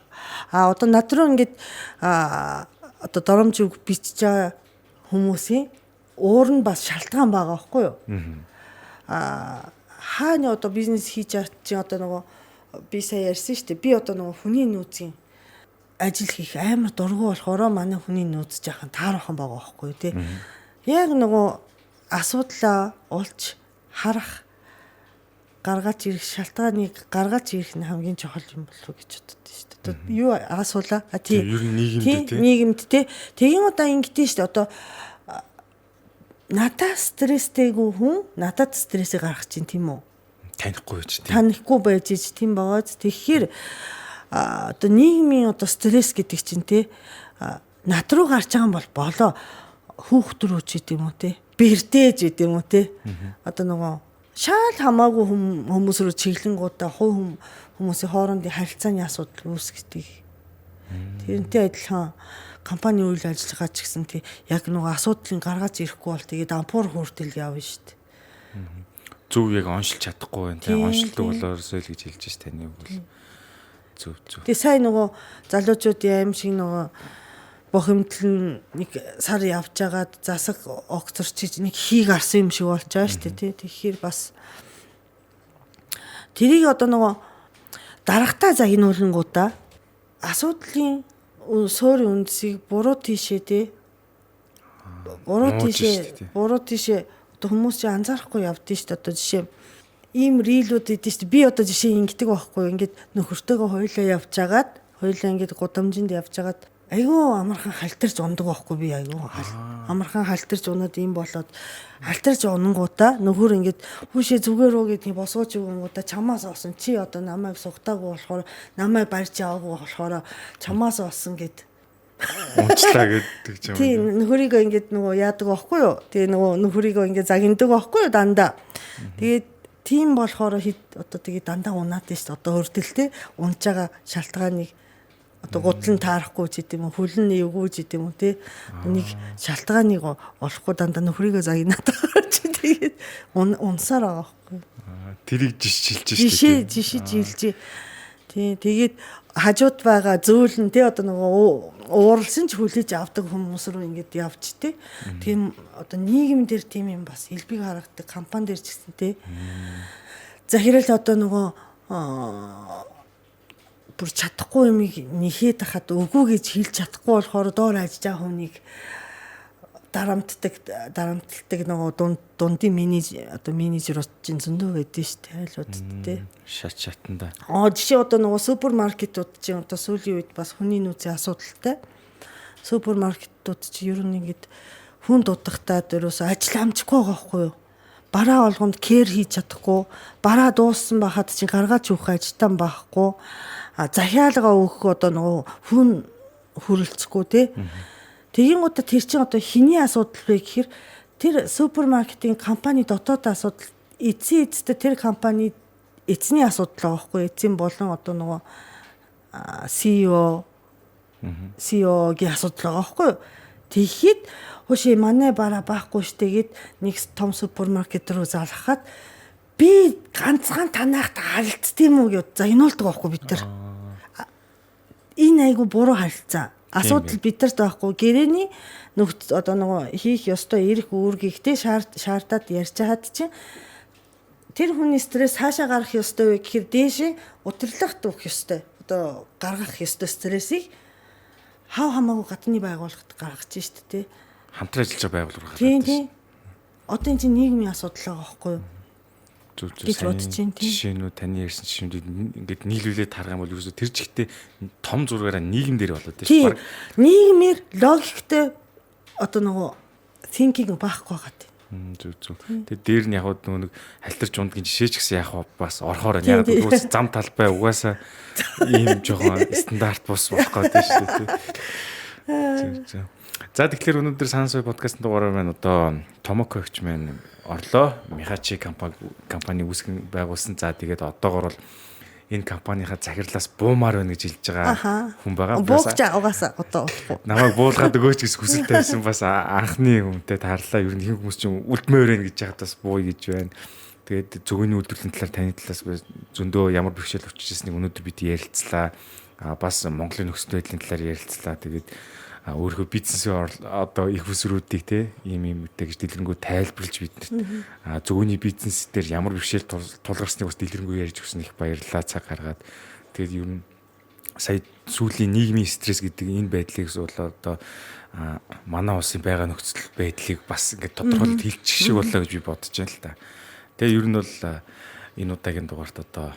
Одоо над руу ингээд одоо доромжиг бичиж байгаа хүмүүсийн уур нь бас шалтгаан байгаа байхгүй юу? Хаана одоо бизнес хийж байгаа чи одоо нөгөө би сая ярьсан шүү дээ. Би одоо нөгөө хүний нөөцийн ажил хийх амар дургу болохоор манай хүний нөөц жаахан таархан байгаа байхгүй юу тий. Яг нөгөө асуудлаа олж харах гаргаж ирэх шалтгааныг гаргаж ирэх нь хамгийн чухал юм болов уу гэж боддоо шүү дээ. Юу асуулаа? Тийм. Ер нь нийгэмд нийгэмд тий. Тэгин одоо ингэдэж шүү дээ. Одоо надад стресстэйгүү хүн надад стрессээ гаргах чинь тийм үү? Танихгүй байж тийм. Танихгүй байж тийм байгааз тэгэхээр одоо нийгмийн одоо стресс гэдэг чинь тий над руу гарч байгаа юм бол болоо хүүхд рүү ч гэдэм үү тий бэрдээж гэдэм үү тий одоо нөгөө шал хамаагүй хүмүүс рүү чиглэнгуудаа хүмүүсийн хоорондын харилцааны асуудал үүсгдэг. Тэрнтэй адилхан компани үйл ажиллагаа ч гэсэн тий яг нөгөө асуудлыг гаргаж ирэхгүй бол тэгээд ампуур хүртэл явна шүү дээ. Зөв яг оншилж чадахгүй байна тий оншилдог болоорсоо л гэж хэлж ш таны бол зөв. Тэгээ сайн нөгөө залуучуудын аим шиг нөгөө бохимдол нэг сар явж байгаад засаг огцорчиж нэг хийг арсан юм шиг болж байгаа шүү дээ тий. Тэгэхээр бас тэрийг одоо нөгөө дарагтаа загнуулангуудаа асуудлын суурийн үндсийг буруу тийшээ тий буруу тийшээ одоо хүмүүс чи анзаарахгүй явдсан шүү дээ. Одоо жишээ ийм рилүүд идэв шүү дээ. Би одоо жишээ ингэдэг байхгүй. Ингээд нөхөртөөгөө хоёлаа явж агаад хоёлаа ингээд гудамжинд явж агаад айгүй амархан халтарч ундаг байхгүй би айгүй амархан халтарч унаад юм болоод халтарч унангуудаа нөхөр ингээд хүүшээ зүгээр үү гэдгийг босгооч өгөнгуудаа чамаас олсон чи одоо намайг сугтаагүй болохоор намайг барьж аваагүй болохоор чамаас олсон гэд унцлаа гэдэг юм. Тийм нөхөрийгөө ингээд нөгөө яадаг байхгүй юу? Тэгээ нөгөө нөхөрийгөө ингээд загиндаг байхгүй юу дандаа. Тэгээд тийм болохоор одоо тэгээ дандаа унаад шүү дээ. Одоо хөрдөлтэй унж байгаа шалтгааныг одоо гутлан таарахгүй ч гэдэм үү, хүлэн нэвгүй ч гэдэм үү те. Нэг шалтгааныг олохгүй дандаа нөхрийгөө загинаад байгаа чи тэгээд унсаар байгаа байхгүй. Тэрийг жишжилж шүү дээ. Жишиж хэлж. Тийм тэгээд хажууд байгаа зөөл нь те одоо нөгөө ууралсан ч хүлээж авдаг хүмүүс рүү ингээд явж те. Тийм одоо нийгэм дээр тийм юм бас элбэг харагдаг компани дээр ч гэсэн те. Захирал одоо нөгөө бүр чадахгүй юмыг нэхээд хахад үгүй гэж хэлж чадахгүй болохоор доор ажиж байгаа хүнийг дарамтлагдаг нөгөө дундын менежер утчин зөндөө байдэн шүү дээ айлууд те. Шатанда. Жишээ одоо нөгөө супермаркетууд чинь одоо сүүлийн үед бас хүний нөөцийн асуудалтай. Супермаркетууд чинь ер нь ингээд хүн дутагтаа дөрөөс ажил амжихгүй байгаа байхгүй юу? Бараа олгонд кэр хийж чадахгүй, бараа дууссан байхад чинь гаргаж өгөх ажилтан байхгүй. Захиалгаа өгөх одоо нөгөө хүн хөрөлцөхгүй те. Тэгэнгүүтээ тэр чинь одоо хэний асуудал вэ гэхээр тэр супермаркетын компани дотоод асуудал эцсийн тэр компани эзний асуудал байгаа байхгүй эзэн болон одоо нөгөө CEO CEO-гийн асуудал байгаа байхгүй юу? Тэгэхэд хөөе манай бараа байхгүй штэ гэд нэг том супермаркет руу залгахад би ганцхан танаахт харилцт юм уу гэв. За энэ бол байгаа байхгүй бид нар. Энэ айгу буруу харилцаа. Асуудал бидэрт байхгүй. Гэрээний нөхд одоо нөгөө хийх ёстой эрх үүргийгтэй шаардаад ярьж хаад чинь тэр хүний стресс хаашаа гарах ёстой вэ гэхээр дээшээ удирдлага дүүх ёстой. Одоо гаргах ёстой стрессийг хав хамаагүй гадны байгууллагад гаргаж штэ тий. Хамтран ажиллаж байгаа байгууллага гаргаж. Тийм. Одоо энэ чинь нийгмийн асуудал байгаа байхгүй юу? Гэж бодож чинь тийм. Жишээнүүд таны ярьсан жишээнүүд ингээд нийлүүлээд харах юм бол ерөөсө тэр жигтэй том зургаараа нийгэм дээр болоод тийм шүү. Нийгмээр логиктэй одоо нөгөө thinking байхгүй байгаа. Зүг. Тэгээд дээр нь яг нөгөө нэг халтарч ундгийн жишээ ч гэсэн яг бас орхоор яг үгүй зам талбай угаасаа ийм жоохон стандарт бус болох гэдэг шүү дээ. Зүг. За тэгэхээр өнөөдөр Сансой подкастын дугаараар маань одоо Томоко гэгч маань орлоо. Михачи компани үүсгэн байгуулсан. За тэгээд одоогор бол энэ компанийхаа захирлаас буумаар байна гэж хэлж байгаа хүн байгаа. Буугч угаасаа одоо намайг буулгаад өгөөч гэж хүсэл тавьсан бас анхны хүнтэй таарлаа. Ер нь хүмүүс чинь үлдмээр байна гэж яхад бас бууя гэж байна. Тэгээд зөвгөний үйлдвэрлэлийн талаар таны талаас зөндөө ямар бэрхшээл учирсаныг өнөөдөр бид ярилцлаа. Бас Монголын нөхцөл байдлын талаар ярилцлаа. Тэгээд өөрийнхөө бизнесийн одоо их усруудыг те ийм үтэй гэж дэлгэрэнгүй тайлбарлаж биднэрт зөвгөний бизнес дээр ямар бэрхшээл тулгарсныг бас дэлгэрэнгүй ярьж өгсөн их баярлалаа цаг гаргаад. Тэгээд ер нь сая сүүлийн нийгмийн стресс гэдэг энэ байдлыг бол одоо манай улсын байгаа нөхцөл байдлыг бас ингээд тодорхойлж хэлчих шиг боллоо гэж би бодож байна л да. Тэгээд ер нь бол энэ удаагийн дугаарт одоо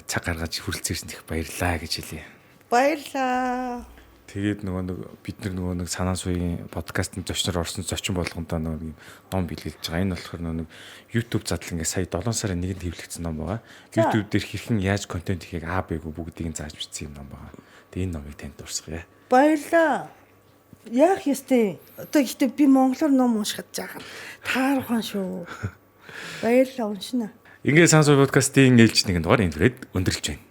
цаг гаргаж хүрэлцээрсэн их баярлалаа гэж хэлье. Баярлалаа. Тэгээд бид нар санаа суйгийн подкастын зочноор орсон зочин болгондоо нэг ном бэлгэлж байгаа. Энэ болохоор нэг YouTube задлан ингээ сая 7 сарын 1-нд хэвлэгдсэн ном байгаа. YouTube дээр хэрхэн яаж контент хийхийг бэгүй бүгдийг зааж бичсэн юм ном байгаа. Тэгээд энэ номыг танд дурсгая. Баярлалаа. Яах ёстой. Одоо гэхдээ би монголоор ном уншихад жаахан таархан шүү. Баярлалаа уншина. Ингээ Сансой подкастын ээлж нэгэн дугаар энэ түрээд өндөрлж байна.